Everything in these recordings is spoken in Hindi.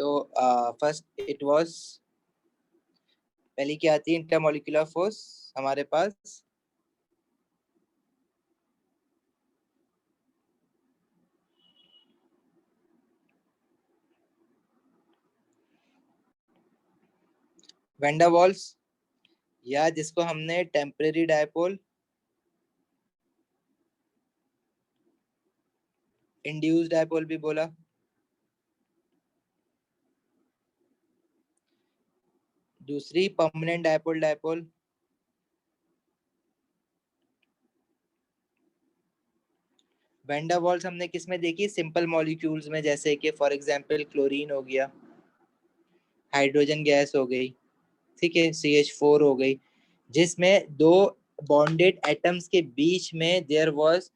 तो फर्स्ट इट वाज, पहली क्या आती है इंटरमोलिकुलर फोर्स हमारे पास, वैन डर वाल्स, या जिसको हमने टेम्परेरी डायपोल, इंड्यूस्ड डायपोल भी बोला। दूसरी permanent dipole dipole, van der Waals हमने किस में देखी, सिंपल मॉलिक्यूल्स में, जैसे कि फॉर एग्जांपल क्लोरीन हो गया, हाइड्रोजन गैस हो गई, ठीक है, CH4 हो गई, जिसमें दो बॉन्डेड एटम्स के बीच में there was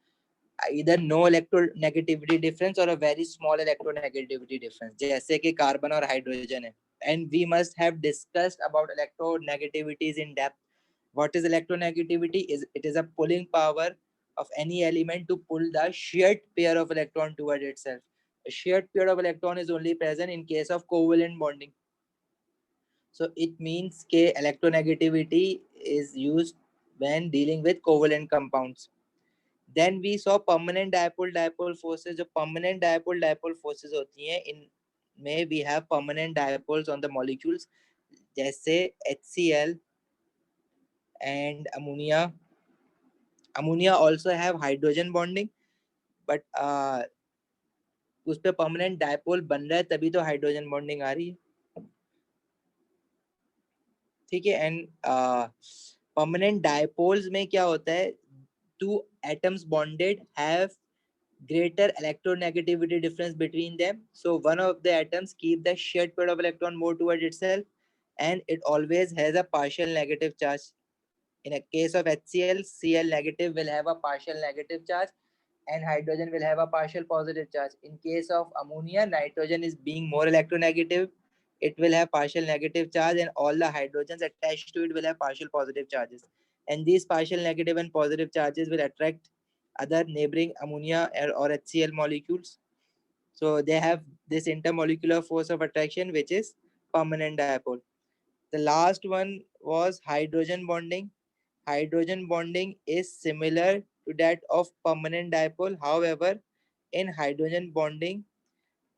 either no electronegativity difference or a very small electronegativity difference, जैसे कि कार्बन और हाइड्रोजन है। And we must have discussed about electronegativities in depth. What is electronegativity? It is a pulling power of any element to pull the shared pair of electron toward itself. A shared pair of electron is only present in case of covalent bonding. So it means कि electronegativity is used when dealing with covalent compounds. Then we saw permanent dipole dipole forces. जो permanent dipole dipole forces होती हैं, in में we have permanent dipoles on the molecules, जैसे HCl and ammonia. Ammonia also have hydrogen bonding, but उस पे permanent dipole बन रहा है, तभी तो hydrogen bonding आ रही है, ठीक है। And permanent dipoles में क्या होता है, two atoms bonded have greater electronegativity difference between them, so one of the atoms keep the shared pair of electron more toward itself, and it always has a partial negative charge. In a case of HCl, Cl negative will have a partial negative charge and hydrogen will have a partial positive charge. In case of ammonia, nitrogen is being more electronegative, it will have partial negative charge, and all the hydrogens attached to it will have partial positive charges, and these partial negative and positive charges will attract other neighboring ammonia or HCl molecules. So they have this intermolecular force of attraction, which is permanent dipole. The last one was hydrogen bonding. Hydrogen bonding is similar to that of permanent dipole. However, in hydrogen bonding,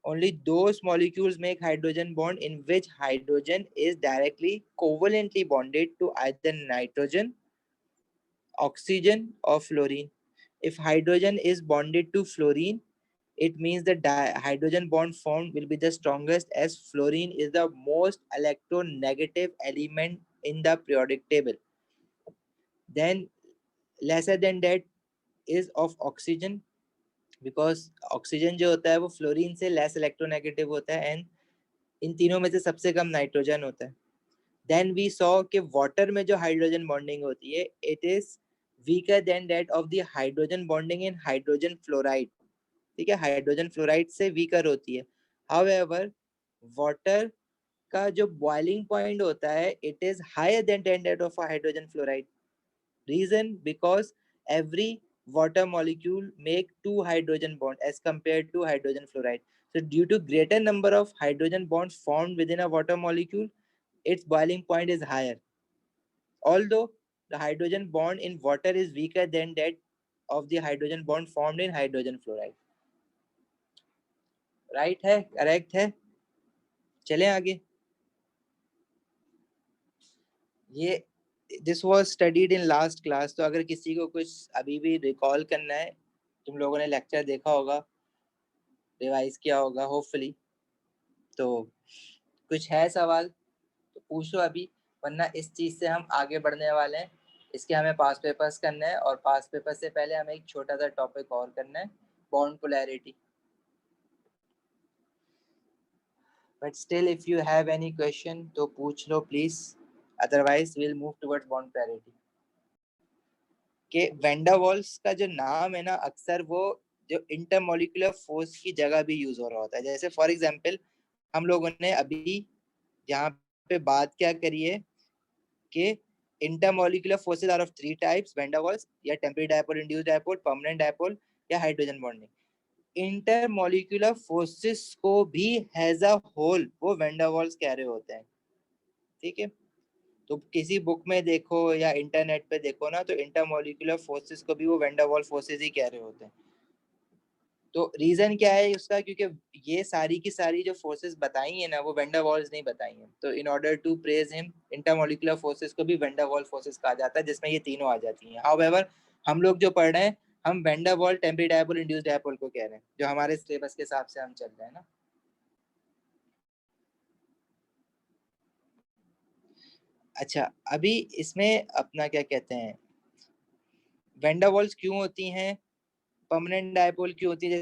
only those molecules make hydrogen bond in which hydrogen is directly covalently bonded to either nitrogen, oxygen, or fluorine. If hydrogen is bonded to fluorine, it means the hydrogen bond formed will be the strongest, as fluorine is the most electronegative element in the periodic table. Then lesser than that is of oxygen, because oxygen जो होता है वो फ्लोरीन से लेस इलेक्ट्रोनेगेटिव होता है, एंड इन तीनों में से सबसे कम नाइट्रोजन होता है। देन वी सॉ कि वाटर में जो हाइड्रोजन बॉन्डिंग होती है, it is weaker then that of the hydrogen bonding in hydrogen fluoride, ठीक है, हाइड्रोजन फ्लोराइड से वीकर होती है। हाउएवर वाटर का जो बॉइलिंग पॉइंट होता है, it is higher than that of hydrogen fluoride. Reason, because every water molecule make two hydrogen bond as compared to hydrogen fluoride. So due to greater number of hydrogen bonds formed within a water molecule, its boiling point is higher. Although the hydrogen bond in water is weaker than that of the hydrogen bond formed in hydrogen fluoride. Right है, correct है। चलें आगे। ये this was studied in last class, तो अगर किसी को कुछ अभी भी रिकॉल करना है, तुम लोगों ने लेक्चर देखा होगा, रिवाइज किया होगा होपफुली, तो कुछ है सवाल तो पूछो अभी, वरना इस चीज से हम आगे बढ़ने वाले हैं। इसके हमें पास पेपर्स करना है, और पास पेपर से पहले हमें एक छोटा सा टॉपिक और करना है, bond polarity. But still if you have any question तो पूछ लो please, otherwise we will move towards bond polarity. कि वैन डर वाल्स का जो नाम है ना, अक्सर वो जो इंटरमोलिकुलर फोर्स की जगह भी यूज हो रहा होता है। जैसे फॉर एग्जांपल हम लोगों ने अभी यहाँ पे बात क्या करी है कि intermolecular forces are of three types, van der Waals, या temporary dipole, induced dipole, permanent dipole, या हाइड्रोजन बॉन्डिंग। इंटरमोलिकुलर फोर्सेस को भी एज अ होल वो वैन डर वाल्स कह रहे होते हैं। ठीक है, तो किसी बुक में देखो या इंटरनेट पे देखो ना, तो इंटरमोलिकुलर फोर्सेस को भी वो वैन डर वाल फोर्सेस ही कह रहे होते हैं। तो रीजन क्या है उसका, क्योंकि ये सारी की सारी जो फोर्सेस बताई है ना वो वैन डर वाल्स नहीं बताई है। तो in order to praise him, intermolecular forces को भी वैन डर वाल फोर्सेस कहा जाता है, जिसमें ये तीनों आ जाती हैं। हाउएवर हम लोग जो पढ़ रहे हैं, हम वैन डर वाल, टेम्परेरी डायपोल, इंड्यूस्ड डायपोल को कह रहे हैं, जो हमारे सिलेबस के हिसाब से हम चल रहे हैं ना। अच्छा, अभी इसमें अपना क्या कहते हैं, वैन डर वाल्स क्यों होती हैं, परमानेंट डायपोल क्यों होती है।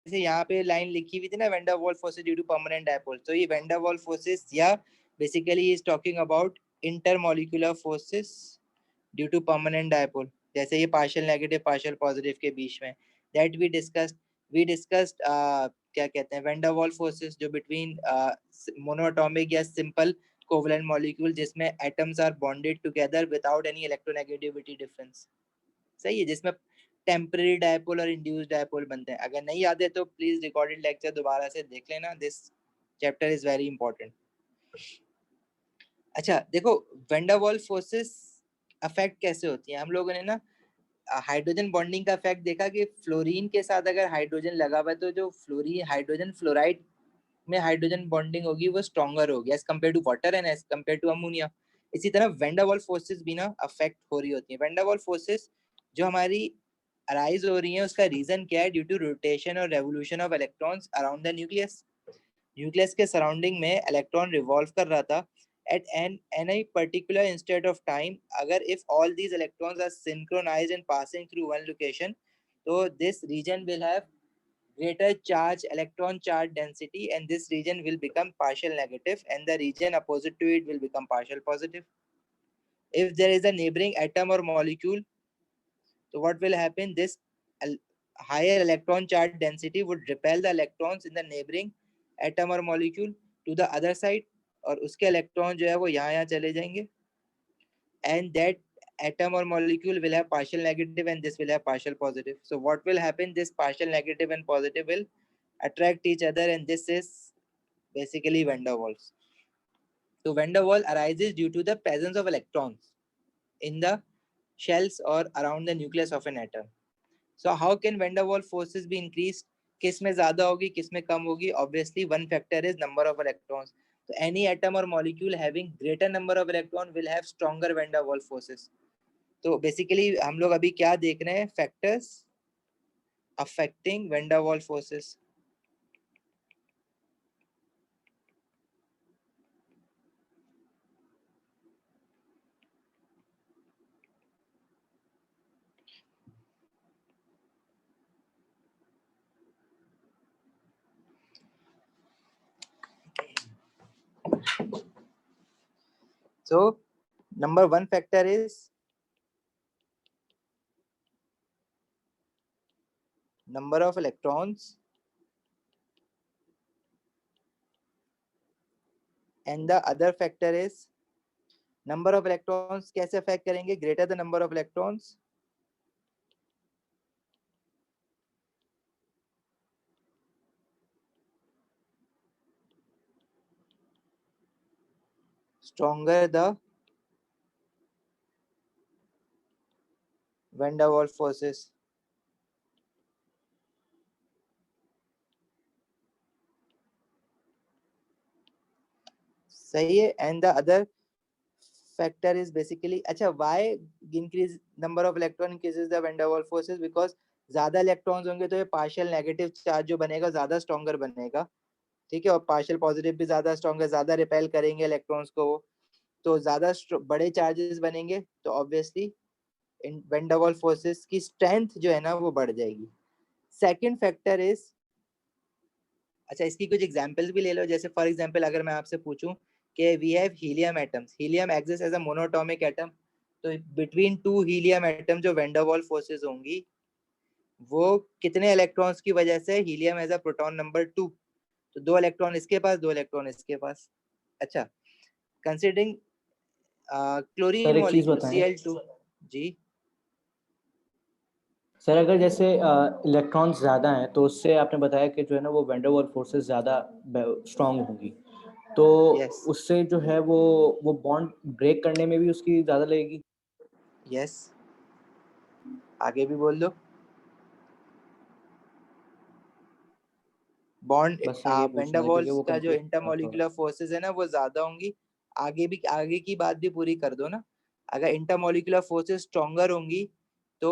जैसे यहाँ पे लाइन लिखी हुई थी ना, van der Waal forces due to permanent dipole, तो ये वैन डर वाल फोर्सेस या basically is talking about intermolecular forces due to permanent dipole. जैसे ये पार्शियल नेगेटिव पार्शियल पॉजिटिव के बीच में, दैट वी डिस्कस्ड क्या कहते हैं, वैन डर वाल फोर्सेस जो बिटवीन मोनोएटॉमिक या सिंपल कोवलेंट मॉलिक्यूल, जिसमें atoms are bonded together without any electronegativity difference. सही है, जिसमें टेम्परेरी डायपोल और इंड्यूस्ड डायपोल बनते हैं। अगर नहीं याद है तो प्लीज रिकॉर्डेड लेक्चर दोबारा से देख लेना, this chapter is very important. अच्छा देखो, van der Waal forces affect कैसे होती है। हम लोगों ने ना हाइड्रोजन बॉन्डिंग का इफेक्ट देखा कि फ्लोरीन के साथ अगर हाइड्रोजन लगा हुआ है तो जो फ्लोरीन हाइड्रोजन फ्लोराइड में हाइड्रोजन बॉन्डिंग होगी वो स्ट्रॉन्गर होगी as compare to water and as compare to ammonia. इसी तरह वैन डर वाल फोर्सेस भी ना अफेक्ट हो रही होती है। वैन डर वाल फोर्सेस जो हमारी अराइज हो रही है, उसका रीजन क्या है, ड्यू टू रोटेशन और revolution of electrons around the nucleus. Nucleus के सराउंडिंग में इलेक्ट्रॉन रिवॉल्व कर रहा था at any particular instant of time. अगर if all these electrons are synchronized and passing through one location, so this region will have greater charge, electron charge density, and this region will become partial negative and the region opposite to it will become partial positive. If there is a neighboring atom or molecule, so what will happen, this higher electron charge density would repel the electrons in the neighboring atom or molecule to the other side, और उसके इलेक्ट्रॉन जो है वो यहाँ चले जाएंगे, and that atom or molecule will have partial negative and this will have partial positive. So what will happen, this partial negative and positive will attract each other, and this is basically van der Waals. So van der Waal arises due to the presence of electrons in the shells or around the nucleus of an atom. So how can van der Waal forces be increased, किस में ज्यादा होगी किस में कम होगी? Obviously one factor is number of electrons. So any atom or molecule having greater number of electron will have stronger van der Waal forces. तो बेसिकली हम लोग अभी क्या देख रहे हैं, factors affecting van der Waal forces. So number one factor is number of electrons and the other factor is number of electrons कैसे अफेक्ट करेंगे, greater the number of electrons stronger the van der Waal forces. सही है, and the other factor is basically, अच्छा why increase number of electron increases the van der Waal forces, because ज्यादा इलेक्ट्रॉन्स होंगे तो ये पार्शियल नेगेटिव चार्ज जो बनेगा ज्यादा स्ट्रॉन्गर बनेगा, ठीक है, और पार्शियल पॉजिटिव भी ज्यादा स्ट्रॉन्गर, ज्यादा रिपेल करेंगे इलेक्ट्रॉन्स को, तो ज्यादा बड़े चार्जेस बनेंगे, तो obviously when der Waal forces की स्ट्रेंथ जो है ना वो बढ़ जाएगी। सेकंड फैक्टर इज, अच्छा इसकी कुछ एग्जांपल्स भी ले लो। जैसे फॉर एग्जांपल अगर मैं आपसे पूछूं कि we have helium atoms, helium exist as a monatomic atom, तो बिटवीन टू हीलियम एटम जो वैन डर वाल फोर्सेस होंगी वो कितने इलेक्ट्रॉन्स की वजह से, helium as a proton number 2, तो 2 इलेक्ट्रॉन इसके पास 2 इलेक्ट्रॉन इसके पास। अच्छा, कंसीडरिंग क्लोरीन सर एक चीज मॉलिक्यूल बताएं, Cl2। जी सर अगर जैसे इलेक्ट्रॉन्स ज़्यादा हैं तो उससे आपने बताया कि जो है ना वो वैन डेर वाल्स फोर्सेस ज़्यादा स्ट्रांग होंगी, तो यस उससे जो है वो बॉन्ड ब्रेक करने में भी उसकी ज़्यादा लगेगी। यस, आगे भी बोल दो। बॉन्ड बस सर ये पूछना था क्योंकि वेंडरवॉल्स वो का जो कंफ्यूज था थोड़ा। इंटरमोलिकुलर फोर्सेस है ना वो ज्यादा होंगी। आगे की बात भी पूरी कर दो ना। अगर इंटरमोलिकुलर फोर्सेस स्ट्रॉन्गर होंगी तो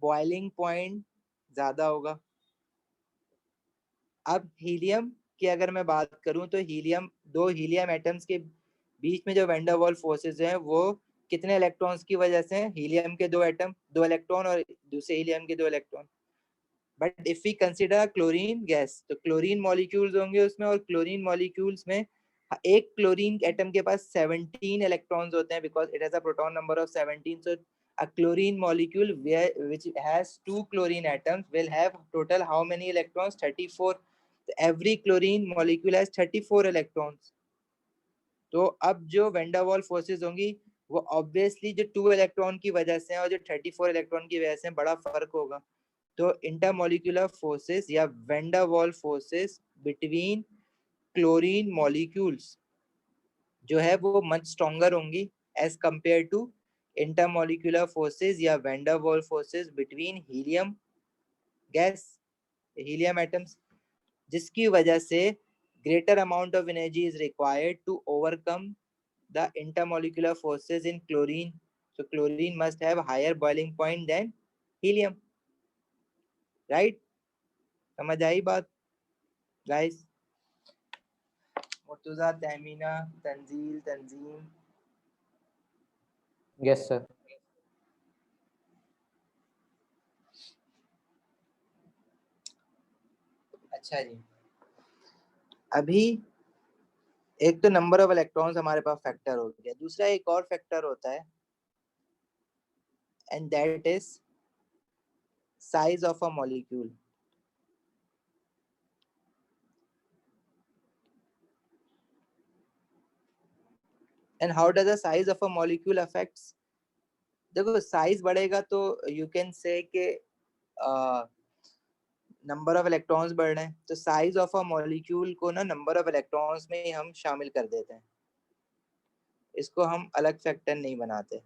बॉइलिंग पॉइंट ज्यादा होगा। अब हीलियम की अगर मैं बात करूं तो दो हीलियम एटम्स के बीच में जो वेंडरवॉल फोर्सेस हैं वो कितने इलेक्ट्रॉन्स की वजह से हैं? हीलियम के दो एटम, दो इलेक्ट्रॉन, और दूसरे हीलियम के दो electron. But if we consider chlorine gas तो क्लोरीन मॉलिक्यूल्स होंगे उसमें, और क्लोरीन मॉलिक्यूल्स में एक क्लोरीन एटम के पास 17 इलेक्ट्रॉन्स होते हैं because it has a proton number of 17. So a chlorine molecule which has two chlorine atoms will have total how many electrons? 34. So every chlorine molecule has 34 electrons. तो अब जो वेंडावॉल फोर्सेस होंगी वो ऑब्वियसली जो 2 इलेक्ट्रॉन की वजह से है और जो 34 इलेक्ट्रॉन की वजह से बड़ा फर्क होगा। तो इंटरमोलिकुलर फोर्सेस या van der Waals forces between chlorine molecules जो है वो मच स्ट्रॉन्गर होंगी as compare to intermolecular forces या van der Waals forces between helium gas, helium atoms, जिसकी वजह से greater amount of energy is required to overcome the intermolecular forces in chlorine. So chlorine must have higher boiling point than helium. Right? समझ आई बात guys? Murtuza, Tahmina, Tanzeel, Tanzeem. Yes sir. अच्छा जी, अभी एक तो नंबर ऑफ इलेक्ट्रॉन्स हमारे पास फैक्टर हो गया, दूसरा एक और फैक्टर होता है and that is size of a molecule. And how does the size of a molecule affects? देखो साइज बढ़ेगा तो यू कैन से कि नंबर ऑफ इलेक्ट्रॉन्स बढ़ रहे हैं, तो साइज ऑफ अ मॉलिक्यूल को ना नंबर ऑफ इलेक्ट्रॉन्स में ही हम शामिल कर देते हैं, इसको हम अलग फैक्टर नहीं बनाते।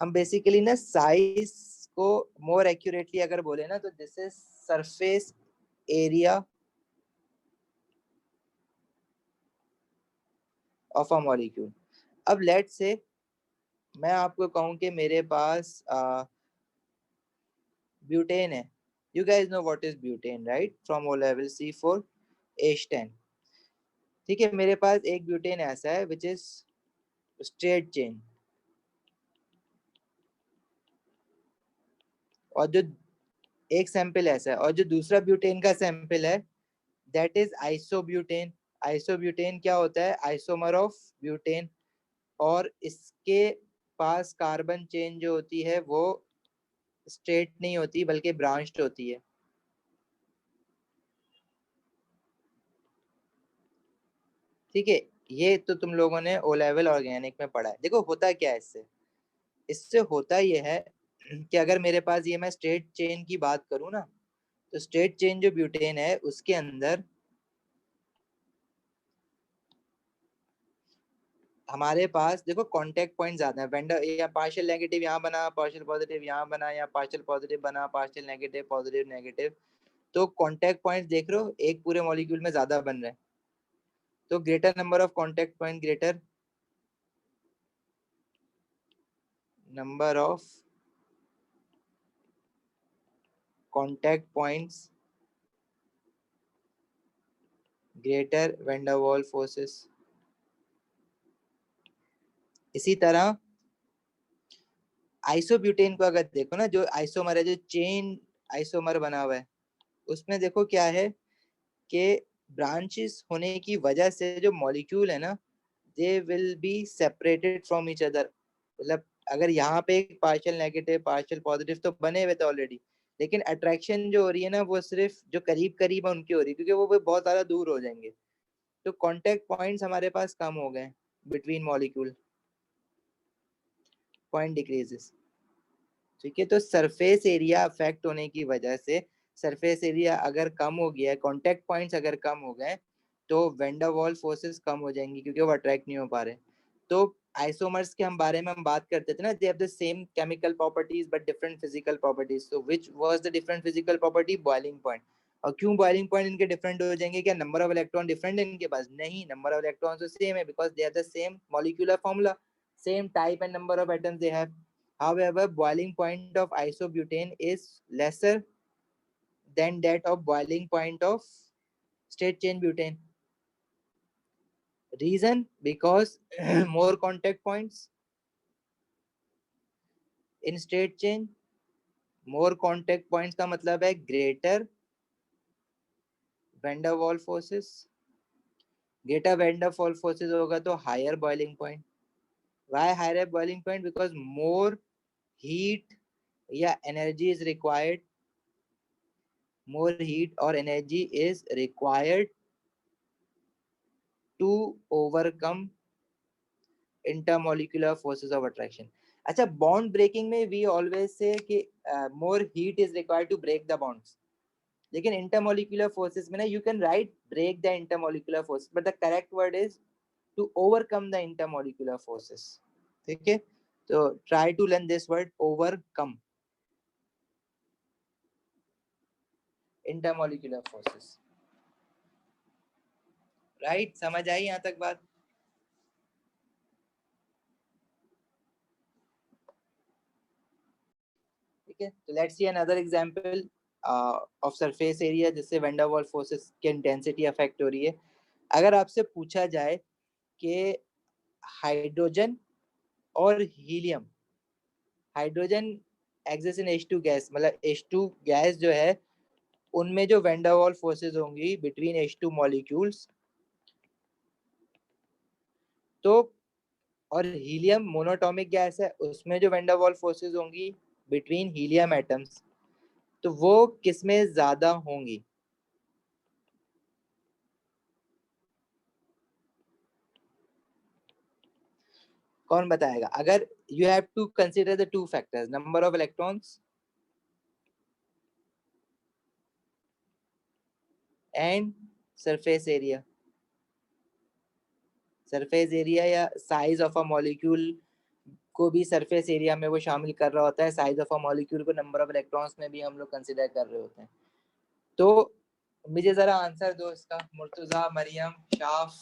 हम बेसिकली ना साइज को मोर एक्यूरेटली अगर बोले ना तो this is surface area of a molecule. अब लेट से मैं आपको कहूं कि मेरे पास ब्यूटेन है। You guys know what is butane right, from O level C4H10। ठीक है, मेरे पास एक ब्यूटेन ऐसा है विच इज स्ट्रेट चेन, और जो एक सैंपल ऐसा है, और जो दूसरा ब्यूटेन का सैंपल है दैट इज आइसोब्यूटेन। आइसोब्यूटेन क्या होता है? Isomer of butane. और इसके पास कार्बन चेन जो होती है वो स्ट्रेट नहीं होती बल्कि ब्रांच्ड होती है। ठीक है, ये तो तुम लोगों ने ओ लेवल ऑर्गेनिक में पढ़ा है। देखो होता क्या है इससे, इससे होता ये है कि अगर मेरे पास ये मैं स्ट्रेट चेन की बात करूं ना, तो स्ट्रेट चेन जो ब्यूटेन है उसके अंदर हमारे पास देखो कांटेक्ट पॉइंट ज्यादा है। वेंडर या पार्शियल नेगेटिव यहाँ बना, पार्शियल पॉजिटिव यहाँ बना, या पार्शियल पॉजिटिव बना, पार्शियल नेगेटिव, पॉजिटिव नेगेटिव, तो कांटेक्ट पॉइंट देख लो एक पूरे मॉलिक्यूल में ज्यादा बन रहे हैं। तो greater number of contact point, greater number of contact points, greater van der Waal forces. इसी तरह आइसोब्यूटेन को अगर देखो ना, जो आइसोमर है, जो चेन आइसोमर बना हुआ है, उसमें देखो क्या है कि ब्रांचेस होने की वजह से जो मॉलिक्यूल है ना they will be separated from each other. मतलब अगर यहाँ पे एक पार्शियल नेगेटिव पार्शियल पॉजिटिव तो बने हुए थे ऑलरेडी, लेकिन अट्रैक्शन जो हो रही है ना वो सिर्फ जो करीब करीब है उनकी हो रही है, क्योंकि वो बहुत ज्यादा दूर हो जाएंगे। तो कांटेक्ट पॉइंट्स हमारे पास कम हो गए बिटवीन मॉलिक्यूल, पॉइंट डिक्रीजेस। ठीक है, तो सरफेस एरिया अफेक्ट होने की वजह से सरफेस एरिया अगर कम हो गया है, कांटेक्ट पॉइंट्स अगर कम हो गए तो वेंडर वॉल फोर्सेस कम हो जाएंगी क्योंकि वो अट्रैक्ट नहीं हो पा रहे। तो आइसोमर्स के हम बारे में हम बात करते थे ना, they have the same chemical properties but different physical properties. So which was the different physical property? Boiling point. और क्यों बॉइलिंग पॉइंट इनके डिफरेंट हो जाएंगे? क्या नंबर ऑफ इलेक्ट्रॉन डिफरेंट है इनके पास? नहीं, नंबर ऑफ इलेक्ट्रॉन तो सेम है because they have the same molecular formula, same type and number of atoms they have. However, boiling point of isobutane is lesser than that of boiling point of straight chain butane. Reason? Because more contact points in straight chain. More contact points का मतलब है greater van der Waals forces. Greater van der Waals forces होगा तो higher boiling point. Why higher boiling point? Because more heat या energy is required. More heat or energy is required to overcome intermolecular forces of attraction. अच्छा, bond breaking में we always say कि more heat is required to break the bonds. लेकिन intermolecular forces में ना you can write break the intermolecular forces, but the correct word is to overcome the intermolecular forces. ठीक है, तो try to learn this word, overcome intermolecular forces. Right? समझ आई यहाँ तक बात? ठीक है, तो let's see another example of surface area जिससे वैन डर वाल्स फोर्सेस की इंटेंसिटी अफेक्ट हो रही है। अगर आपसे पूछा जाए कि हाइड्रोजन और helium, hydrogen exist in H2 gas, मतलब H2 गैस जो है उनमें जो वैन डर वाल्स फोर्सेस होंगी बिटवीन H2 मॉलिक्यूल्स, तो और हीलियम मोनोटॉमिक गैस है उसमें जो वैन डर वाल्स फोर्सेस होंगी बिटवीन हीलियम एटम्स, तो वो किसमें ज्यादा होंगी? कौन बताएगा? अगर you have to consider the two factors, number of electrons and surface area. Surface area या साइज ऑफ अ मॉलिक्यूल को भी सरफेस एरिया में वो शामिल कर रहा होता है, साइज ऑफ अ मॉलिक्यूल को नंबर ऑफ इलेक्ट्रॉन्स में भी हम लोग कंसिडर कर रहे होते हैं। तो मुझे जरा आंसर दो इसका, मुर्तजा, मरियम, शाफ,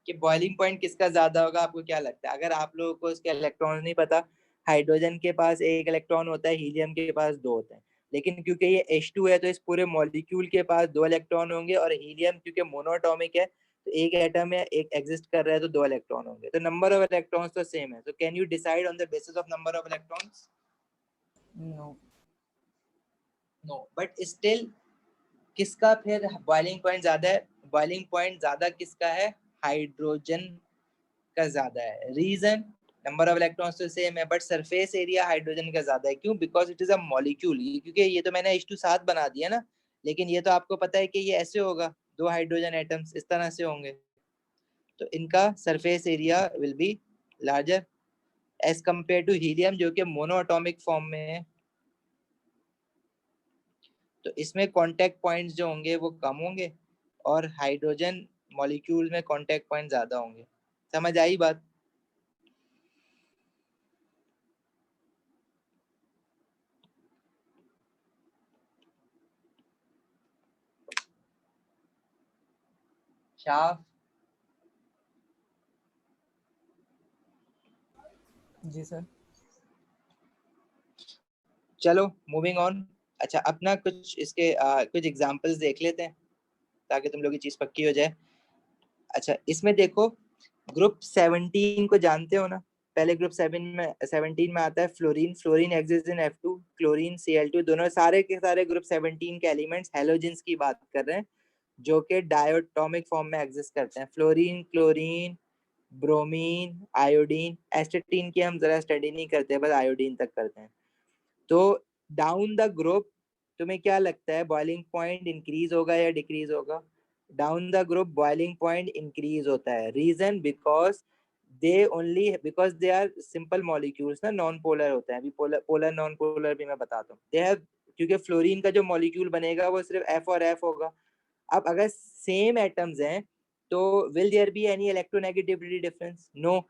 कि बॉइलिंग पॉइंट किसका ज्यादा होगा? आपको क्या लगता है? अगर आप लोगों को इसके इलेक्ट्रॉन नहीं पता, हाइड्रोजन के पास एक इलेक्ट्रॉन होता है, हीलियम के पास दो होते हैं, लेकिन क्योंकि ये H2 है तो इस पूरे मॉलिक्यूल के पास दो इलेक्ट्रॉन होंगे, और हीलियम क्योंकि मोनोटॉमिक है तो एक एटम है, एक एग्जिस्ट कर रहा है तो दो इलेक्ट्रॉन होंगे, तो नंबर ऑफ इलेक्ट्रॉन्स तो सेम है। तो can you decide on the basis of number of electrons? No no, but still किसका फिर बॉइलिंग पॉइंट ज्यादा है? बॉइलिंग पॉइंट ज्यादा किसका है? हाइड्रोजन का ज्यादा है। रीजन? नंबर ऑफ इलेक्ट्रॉन्स तो सेम है बट सरफेस एरिया हाइड्रोजन का ज्यादा है। क्यों? Because it is a molecule. क्योंकि ये तो मैंने H2 साथ बना दिया ना, लेकिन ये तो आपको पता है कि ये ऐसे होगा, दो हाइड्रोजन एटम्स इस तरह से होंगे, तो इनका surface area will be larger as compare to helium जो कि मोनोएटॉमिक फॉर्म में है, तो इसमें कांटेक्ट पॉइंट्स जो होंगे वो कम होंगे और हाइड्रोजन मॉलिक्यूल में कांटेक्ट पॉइंट ज्यादा होंगे। समझ आई बात? शाफ? जी सर। चलो मूविंग ऑन। अच्छा, अपना कुछ इसके कुछ एग्जांपल्स देख लेते हैं ताकि तुम लोग की चीज पक्की हो जाए। अच्छा, इसमें देखो ग्रुप 17 को जानते हो ना? पहले ग्रुप 17 में आता है fluorine. Fluorine exist in F2, chlorine Cl2, दोनों सारे के सारे ग्रुप 17 के एलिमेंट्स हैलोजेंस की बात कर रहे हैं जो कि डायोटॉमिक फॉर्म में एग्जिस्ट करते हैं। Fluorine, chlorine, bromine, iodine. Astatine की हम जरा स्टडी नहीं करते, बस आयोडीन तक करते हैं। तो डाउन द ग्रुप तुम्हें क्या लगता है बॉइलिंग पॉइंट इंक्रीज होगा या डिक्रीज होगा? Down the group boiling point increase होता है। Reason? Because they only, because they are simple molecules ना, non polar होते हैं, अभी polar non polar भी मैं बताता हूँ. They have, क्योंकि फ्लोरीन का जो मॉलिक्यूल बनेगा वो सिर्फ F और F होगा. अब अगर सेम एटम्स हैं तो will there be any electronegativity difference? No.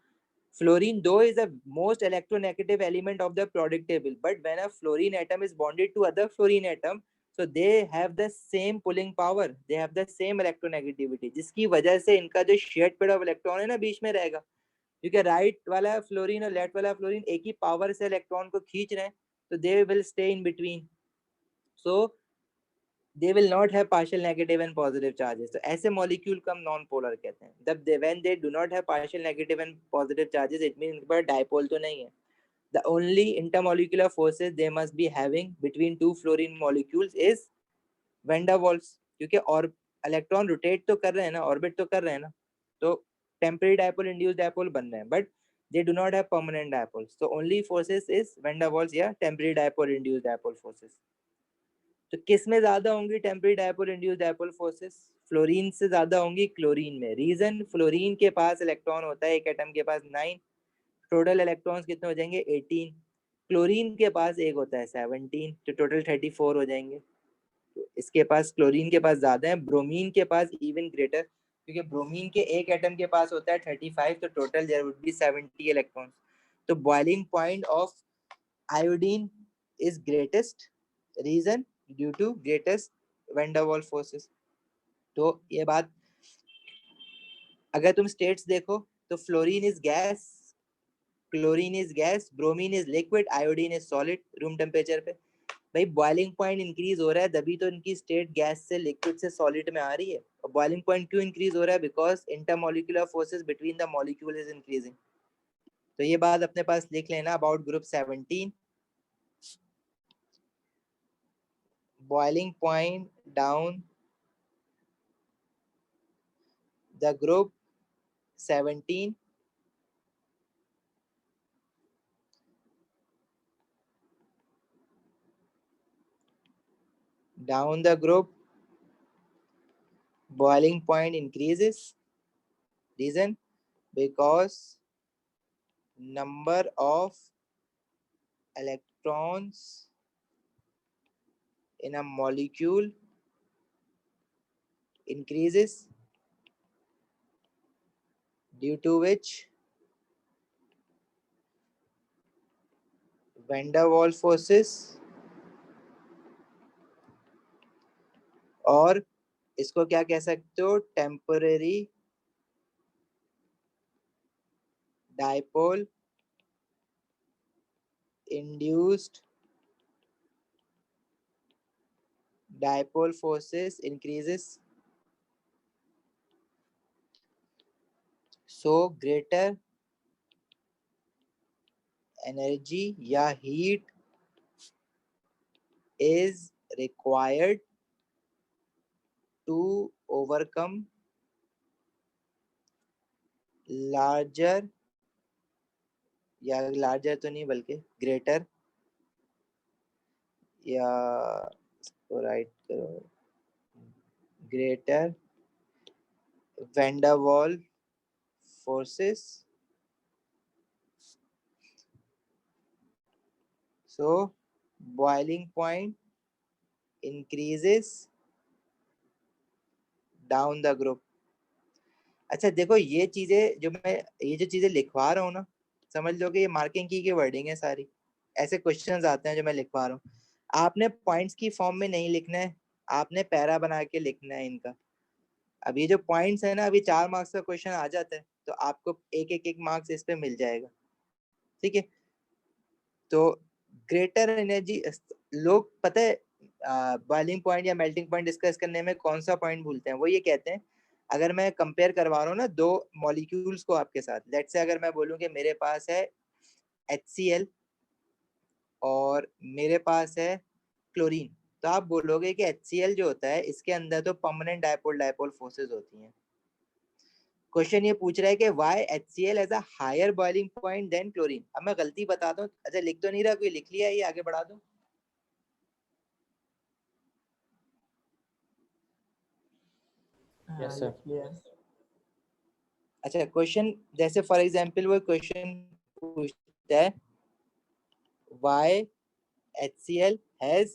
Fluorine though is the most electronegative element of the periodic table, but when a fluorine atom is bonded to other fluorine atom, so they have the same pulling power, they have the same electronegativity, जिसकी वजह से इनका जो शेयर्ड पेयर ऑफ इलेक्ट्रॉन है ना बीच में रहेगा, क्योंकि राइट वाला फ्लोरीन और लेफ्ट वाला फ्लोरीन एक ही पावर से इलेक्ट्रॉन को खींच रहे हैं, तो they will stay in between, so they will not have partial negative and positive charges. तो ऐसे molecule को हम non polar कहते हैं. जब when they do not have partial negative and positive charges, it means इनके पास dipole तो नहीं है. The only intermolecular forces they must be having between two fluorine molecules is van der Waals, क्योंकि और इलेक्ट्रॉन रोटेट तो कर रहे हैं ना, ऑर्बिट तो कर रहे हैं ना, तो टेम्पररी डायपोल इंड्यूस्ड डायपोल बन रहे हैं, but they do not have permanent dipoles. So only forces is van der Waals या temporary dipole induced dipole forces. तो किस में ज्यादा होंगी temporary dipole induced dipole forces? Fluorine से ज्यादा होंगी क्लोरीन में. रीजन, फ्लोरीन के पास इलेक्ट्रॉन होता है एक एटम के पास 9, टोटल इलेक्ट्रॉन्स कितने हो जाएंगे 18. क्लोरीन के पास एक होता है 17, तो टोटल 34 हो जाएंगे. तो इसके पास, क्लोरीन के पास ज्यादा है. ब्रोमीन के पास इवन ग्रेटर, क्योंकि ब्रोमीन के एक एटम के पास होता है 35, तो total there would be 70 electrons. तो boiling point of iodine is greatest. Reason, due to greatest van der Waals forces. तो ये बात, अगर तुम स्टेट्स देखो तो fluorine is gas, chlorine is gas, bromine is liquid, iodine is solid room temperature पे. भाई बॉइलिंग पॉइंट इंक्रीज हो रहा है तभी तो इनकी स्टेट गैस से लिक्विड से सॉलिड में आ रही है. और बॉइलिंग पॉइंट क्यों इंक्रीज हो रहा है? Because intermolecular forces between the molecule is increasing. तो ये बात अपने पास लिख लेना about group 17. boiling point down the group 17, down the group boiling point increases. Reason, because number of electrons in a molecule increases, due to which van der Waals forces, और इसको क्या कह सकते हो, temporary dipole induced dipole forces increases. So greater energy या heat is required to overcome larger, या larger तो नहीं बल्कि greater, या तो राइट करो, greater van der Waals forces. So boiling point increases down the group. अच्छा देखो, ये चीजें जो मैं, ये जो चीजें लिखवा रहा हूँ ना, समझ लो कि ये मार्किंग की वर्डिंग है सारी. ऐसे क्वेश्चंस आते हैं जो मैं लिखवा रहा हूँ. आपने पॉइंट्स की फॉर्म में नहीं लिखना है, आपने पैरा बना के लिखना है इनका. अब ये जो पॉइंट्स है ना, अभी 4 मार्क्स का क्वेश्चन आ जाता है तो आपको एक मार्क्स इस पे मिल जाएगा. ठीक है. तो ग्रेटर एनर्जी, लोग पता है बॉइलिंग पॉइंट या मेल्टिंग पॉइंट डिस्कस करने में कौन सा पॉइंट भूलते हैं? वो ये कहते हैं, अगर मैं कंपेयर करवा रहा हूँ ना दो मॉलिक्यूल्स को आपके साथ, लेट्स से अगर मैं बोलूँ कि मेरे पास है HCl और मेरे पास है क्लोरीन, तो आप बोलोगे कि HCl जो होता है इसके अंदर तो परमानेंट डायपोल डायपोल फोर्सेस होती हैं. क्वेश्चन ये पूछ रहा है कि why HCl has a higher boiling point than chlorine. अब मैं गलती बताता हूँ, अच्छा लिख तो नहीं रहा, कोई लिख लिया, ये आगे बढ़ा दो. Yes, sir. लिख लिया. अच्छा क्वेश्चन जैसे फॉर एग्जांपल वो क्वेश्चन पूछता है why HCl has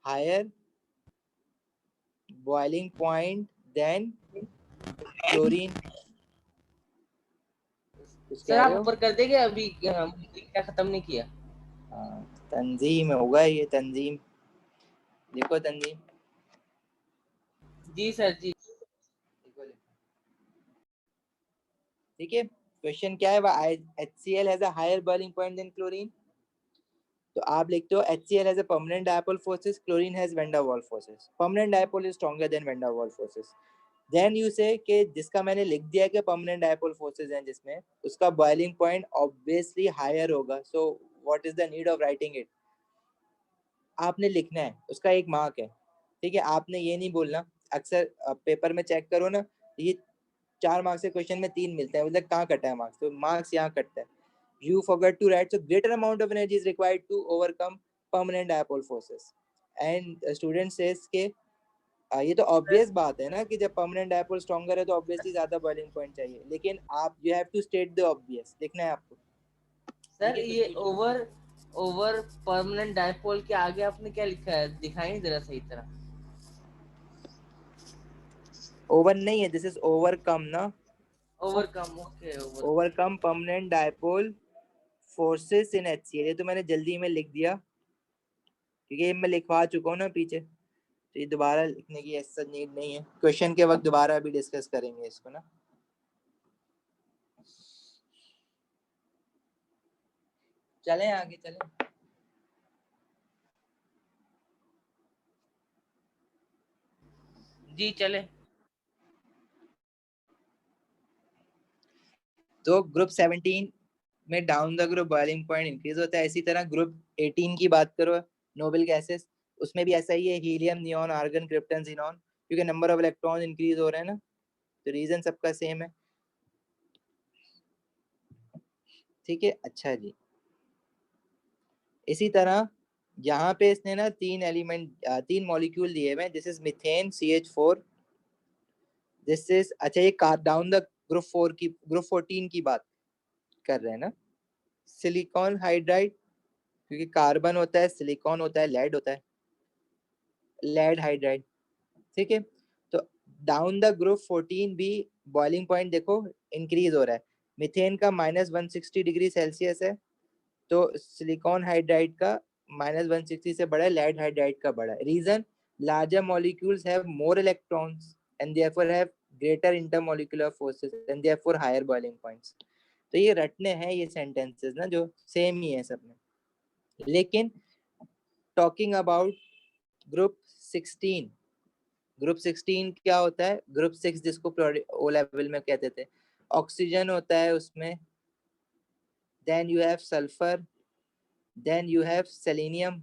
higher boiling point than chlorine. कुछ सर कह आप रहे हो? ऊपर कर देंगे, अभी क्या खत्म नहीं किया। हाँ, तंजीम होगा ये, तंजीम देखो, तंजीम जी सर जी। ठीक है। क्वेश्चन क्या है? HCl has a higher boiling point than chlorine. तो आप लिखते हो HCl has a permanent dipole forces, chlorine has van der Waals forces. Permanent dipole is stronger than van der Waals forces. Then you say कि जिसका मैंने लिख दिया कि permanent dipole forces हैं जिसमें, उसका boiling point obviously higher होगा. So what is the need of writing it? आपने लिखना है, उसका एक मार्क है, ठीक है। आपने ये नहीं बोलना, अक्सर पेपर में चेक करो ना, ये 4 मार्क्स से क्वेश्चन में 3 मिलते हैं, मतलब कहाँ कटा है मार्क्स, तो मार्क्स यहाँ कटता है। You forgot to write, so greater amount of energy is required to overcome permanent dipole forces. And student says के ये तो ऑब्वियस बात है ना कि जब परमानेंट डायपोल स्ट्रॉन्गर है तो ऑब्वियसली ज्यादा बॉइलिंग पॉइंट चाहिए, लेकिन आप you have to state the obvious, लिखना है आपको। सर ये ओवर परमानेंट डायपोल के आगे आपने क्या लिखा है, दिखाई नहीं दे रहा सही तरह। ओवर नहीं है, दिस इज ओवरकम ना, overcome, okay overcome permanent dipole forces in HCl। ये तो मैंने जल्दी में लिख दिया क्योंकि ये मैं लिखवा चुका हूँ ना पीछे, तो ये दोबारा लिखने की ऐसा नीड नहीं है। क्वेश्चन के वक्त दोबारा अभी डिस्कस करेंगे इसको ना। चलें आगे, चलें। जी चले। तो ग्रुप 17 में down the group boiling point increase होता है। इसी तरह ग्रुप 18 की बात करो, नोबल गैसेस, उसमें भी ऐसा ही है, helium, neon, argon, krypton, xenon, क्योंकि नंबर ऑफ इलेक्ट्रॉन इंक्रीज हो रहे हैं ना, तो रीजन सबका सेम है। ठीक है, अच्छा जी। इसी तरह यहाँ पे इसने ना 3 मॉलिक्यूल दिए हुए हैं, this is methane CH4, this is, अच्छा ये डाउन द ग्रुप 4 की, ग्रुप 14 की बात कर रहे हैं ना, सिलिकॉन हाइड्राइड, क्योंकि कार्बन होता है, सिलिकॉन होता है, लेड होता है, लेड हाइड्राइड। ठीक है, तो डाउन द ग्रुप 14 भी बॉइलिंग पॉइंट देखो इंक्रीज हो रहा है। मीथेन का -160 डिग्री सेल्सियस है, तो सिलिकॉन हाइड्राइड का -160 से बड़ा है, लेड हाइड्राइड का बड़ा है। Reason, larger molecules have more electrons and therefore have greater intermolecular forces and therefore higher boiling points. तो ये रटने हैं ये सेंटेंसेस ना, जो सेम ही है सब में। लेकिन टॉकिंग अबाउट ग्रुप 16, ग्रुप 16 क्या होता है? ग्रुप 6 जिसको ओ लेवल में कहते थे, ऑक्सीजन होता है उसमें, then you have sulphur, then you have selenium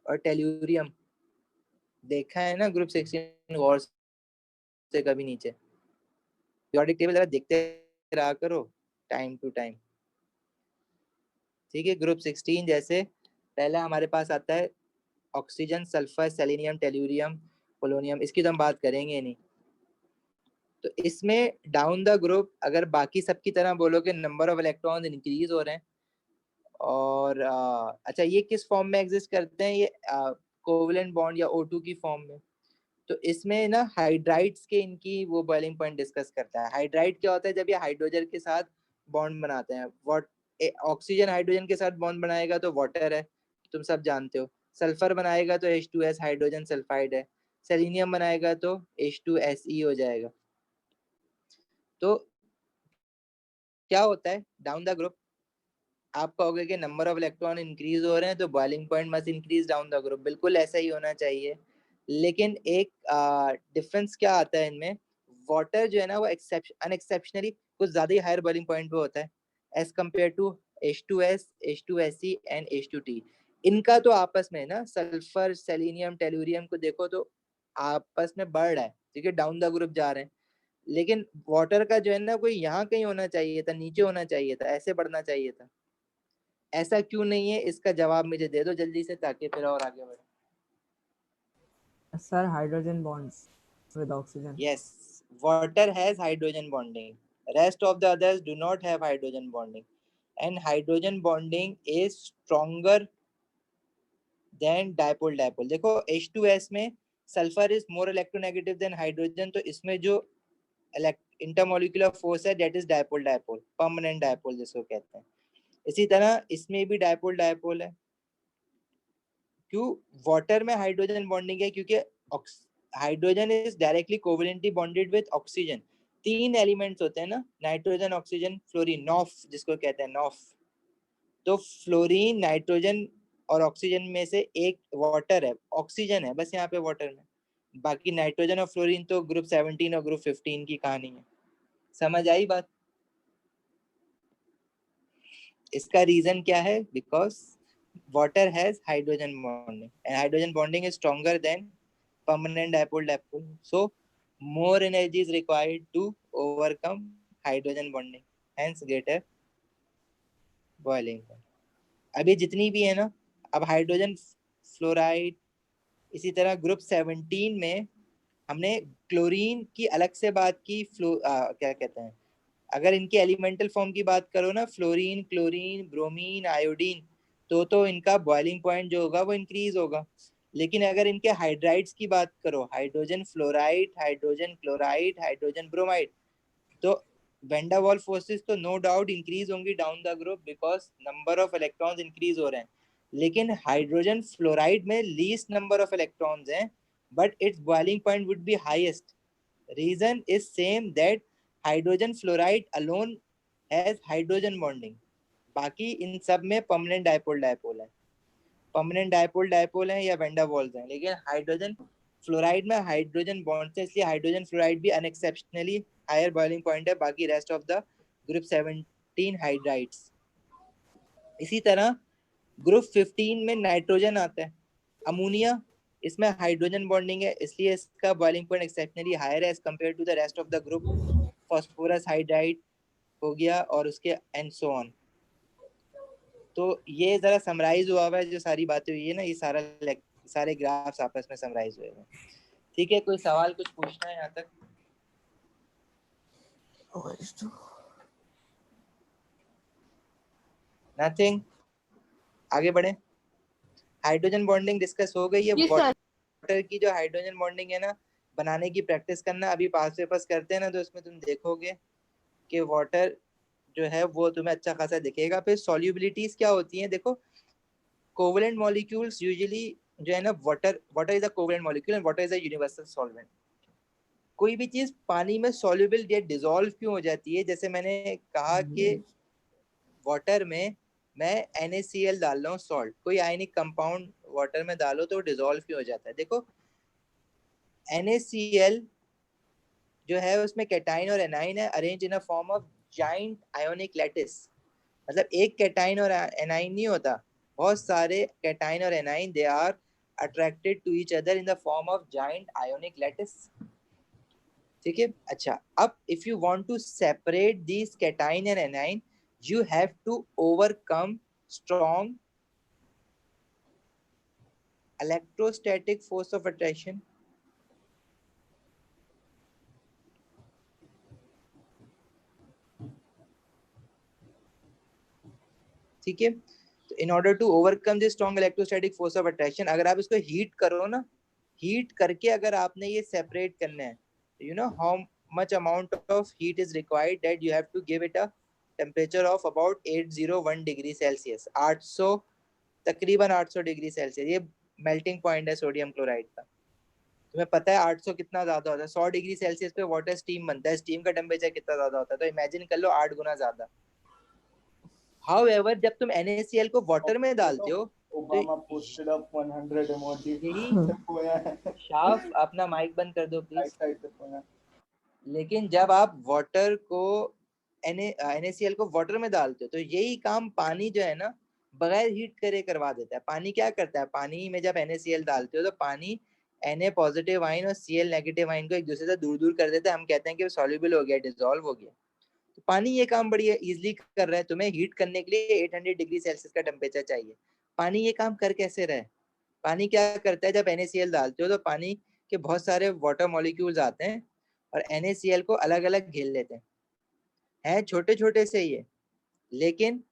और टेल्यूरियम। देखा है ना ग्रुप 16 गौर से कभी नीचे, पीरियोडिक टेबल जरा देखते रहा करो टाइम टू टाइम। ठीक है, ग्रुप 16 जैसे पहला हमारे पास आता है oxygen, sulphur, selenium, tellurium, polonium, इसकी तो हम बात करेंगे नहीं। तो इसमें डाउन द ग्रुप अगर बाकी सब की तरह बोलो कि नंबर ऑफ इलेक्ट्रॉन्स इंक्रीज हो रहे हैं, और अच्छा ये किस फॉर्म में एग्जिस्ट करते हैं? ये कोवेलेंट बॉन्ड या O2 की फॉर्म में। तो इसमें ना हाइड्राइड्स के इनकी वो बॉइलिंग पॉइंट डिस्कस करता है। हाइड्राइड क्या होता है? जब ये हाइड्रोजन के साथ बॉन्ड बनाते हैं, ऑक्सीजन हाइड्रोजन के साथ बॉन्ड बनाएगा तो वाटर है, तुम सब जानते हो। सल्फर बनाएगा तो H2S हाइड्रोजन सल्फाइड है, सेलेनियम बनाएगा तो H2Se हो जाएगा। तो क्या होता है डाउन द ग्रुप? आप कहोगे कि नंबर ऑफ इलेक्ट्रॉन इंक्रीज हो रहे हैं तो boiling point must increase down the group, बिल्कुल ऐसा ही होना चाहिए। लेकिन एक डिफरेंस क्या आता है इनमें, वाटर जो है ना वो अनएक्सेप्शनली कुछ ज्यादा ही हायर बॉइलिंग पॉइंट पे होता है as compare to H2S, H2Se and H2T। इनका तो आपस में ना, सल्फर, सेलेनियम, टेल्यूरियम को देखो तो आपस में बढ़ रहा है, ठीक है, डाउन द ग्रुप जा रहे हैं। लेकिन वाटर का जो है ना, कोई यहाँ कहीं होना चाहिए था, नीचे होना चाहिए था, ऐसे बढ़ना चाहिए था। ऐसा क्यों नहीं है, इसका जवाब मुझे दे दो जल्दी से, ताकि फिर और आगे बढ़े। Sir hydrogen bonds with oxygen. Yes, water has hydrogen bonding, rest of the others do not have hydrogen bonding, and hydrogen bonding is stronger than dipole dipole. देखो H2S में sulfur is more electronegative than hydrogen, तो इसमें जो intermolecular force है that is dipole dipole, permanent dipole जिसको कहते हैं. इसी तरह इसमें भी dipole dipole है. क्यों वाटर में हाइड्रोजन बॉन्डिंग है? क्योंकि hydrogen is directly covalently bonded with oxygen. 3 elements होते हैं ना, नाइट्रोजन, ऑक्सीजन, फ्लोरीन, नॉफ जिसको कहते हैं नॉफ. तो फ्लोरीन, नाइट्रोजन और ऑक्सीजन में से एक वाटर है, ऑक्सीजन है बस यहाँ पे वाटर में. बाकी नाइट्रोजन और फ्लोरीन तो ग्रुप 17 और ग्रुप 15 की कहानी है. समझ आई बात? इसका रीजन क्या है? Because water has hydrogen bonding and hydrogen bonding is stronger than permanent dipole dipole, so more energy is required to overcome hydrogen bonding, hence greater boiling point. अभी जितनी भी है ना, अब हाइड्रोजन फ्लोराइड, इसी तरह ग्रुप 17 में हमने क्लोरीन की अलग से बात की. क्या कहते हैं, अगर इनकी एलिमेंटल फॉर्म की बात करो ना, फ्लोरीन, क्लोरीन, ब्रोमीन, आयोडीन, तो इनका बॉइलिंग पॉइंट जो होगा वो इंक्रीज होगा. लेकिन अगर इनके हाइड्राइड्स की बात करो, hydrogen fluoride, hydrogen chloride, hydrogen bromide, तो वैन डर वाल्स फोर्सेस तो नो डाउट इंक्रीज होंगी down the group because number of electrons increase हो रहे हैं. लेकिन हाइड्रोजन फ्लोराइड में लीस्ट नंबर ऑफ इलेक्ट्रॉन्स हैं, but its boiling point would be highest. Reason is same, that hydrogen fluoride alone has hydrogen bonding. बाकी इन सब में परमानेंट डायपोल डायपोल है, परमानेंट डायपोल डायपोल है या वैन डर वाल्स हैं. लेकिन हाइड्रोजन फ्लोराइड में हाइड्रोजन बॉन्ड है, इसलिए हाइड्रोजन फ्लोराइड भी अनएक्सेप्शनली हायर बॉइलिंग पॉइंट है. बाकी rest of the group 17 hydrides. इसी तरह ग्रुप 15 में नाइट्रोजन आता है, अमोनिया, इसमें हाइड्रोजन बॉन्डिंग है, इसलिए इसका बॉइलिंग पॉइंट एक्सेप्शनली हायर है as compare to the rest of the group. Phosphorus hydride हो गया और उसके एंड सो ऑन. तो ये जरा समराइज हुआ है जो सारी बातें हुई है ना, ये सारे ग्राफ्स आपस में समराइज हुए हैं. ठीक है, कोई सवाल कुछ पूछना है यहाँ तक? नथिंग. आगे बढ़े. हाइड्रोजन बॉन्डिंग डिस्कस हो गई है. वाटर की जो हाइड्रोजन बॉन्डिंग है ना, बनाने की प्रैक्टिस करना. अभी पास पेपर्स करते हैं ना, तो इसमें तुम देखोगे कि वाटर जो है वो तुम्हें अच्छा खासा दिखेगा. फिर सॉल्युबिलिटीज क्या होती हैं, देखो कोवेलेंट मॉलिक्यूल्स यूजुअली जो है ना, water is a covalent molecule and water is a universal solvent. कोई भी चीज पानी में सॉल्युबल या डिसॉल्व क्यों हो जाती है? जैसे मैंने कहा कि वाटर में मैं NaCl डाल रहा हूँ, सॉल्ट, कोई आयनिक कंपाउंड वाटर में डालो तो डिसॉल्व क्यों हो जाता है? देखो NaCl जो है उसमें कैटाइन और एनाइन है, arrange in a form of giant ionic lattice. मतलब एक कैटाइन और एनाइन नहीं होता, बहुत सारे कैटाइन और anion, they are attracted to each other in the form of giant ionic lattice. ठीक है. अच्छा, अब if you want to separate these cation and anion, you have to overcome strong electrostatic force of attraction. ठीक है. तो in order to overcome this strong electrostatic force of attraction, अगर आप इसको हीट करो ना, हीट करके अगर आपने ये सेपरेट करना है, you know how much amount of heat is required, that you have to give it a temperature of about 801 degree Celsius. 800, तकरीबन 800 डिग्री सेल्सियस. ये मेल्टिंग पॉइंट है सोडियम क्लोराइड का. तुम्हें पता है 800 कितना ज्यादा होता है? 100 डिग्री सेल्सियस पे वाटर स्टीम बनता है, स्टीम का टेम्परेचर कितना ज्यादा होता है? तो इमेजिन कर लो 8 गुना ज्यादा. हाउएवर जब तुम NaCl को वाटर में डालते हो ओबामा पोस्टेड अप 100 इमोजी. यही शाफ, अपना माइक बंद कर दो प्लीज. साइड पे पोया. लेकिन जब आप वाटर को NaCl को वाटर में डालते हो तो यही काम पानी जो है ना, बगैर हीट करे करवा देता है. पानी क्या करता है, पानी में जब NaCl डालते हो तो पानी Na पॉजिटिव आयन और Cl नेगेटिव आयन को एक दूसरे से दूर दूर कर देता है. हम कहते हैं कि वो सॉल्युबल हो गया, डिसॉल्व हो गया. तो पानी ये काम बड़ी इजीली कर रहा है. तुम्हें हीट करने के लिए 800 डिग्री सेल्सियस का टेम्परेचर चाहिए. पानी ये काम कर कैसे रहा है? पानी क्या करता है, जब NaCl डालते हो तो पानी के बहुत सारे वाटर मॉलिक्यूल्स आते हैं, और NaCl को अलग अलग घेर लेते हैं छोटे छोटे से ये, लेकिन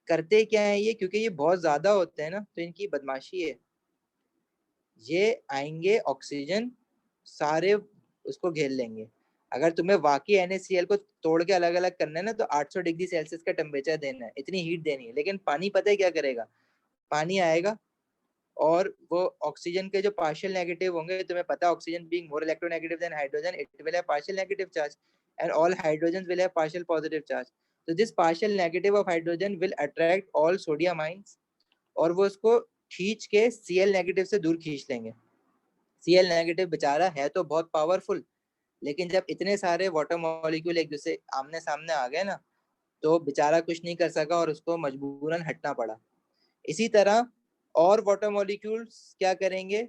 करते क्या है ये, क्योंकि ये बहुत ज्यादा होते हैं ना, तो इनकी बदमाशी है, ये आएंगे ऑक्सीजन सारे उसको घेर लेंगे। अगर तुम्हें वाकई NaCl को तोड़ के अलग अलग करना है ना, तो 800 डिग्री सेल्सियस का टेम्परेचर देना है, इतनी हीट देनी है। लेकिन पानी पता है क्या करेगा, पानी आएगा और वो ऑक्सीजन के जो पार्शियल नेगेटिव होंगे, तुम्हें पता है oxygen being more electronegative than hydrogen, it will have partial negative charge and all hydrogen will have partial positive charge. तो this partial negative of hydrogen will attract all sodium ions, और वो उसको खींच के Cl नेगेटिव से दूर खींच लेंगे। Cl नेगेटिव बेचारा है तो बहुत पावरफुल, लेकिन जब इतने सारे वाटर मॉलिक्यूल एक दूसरे आमने सामने आ गए ना, तो बेचारा कुछ नहीं कर सका और उसको मजबूरन हटना पड़ा। इसी तरह और वाटर मॉलिक्यूल्स क्या करेंगे,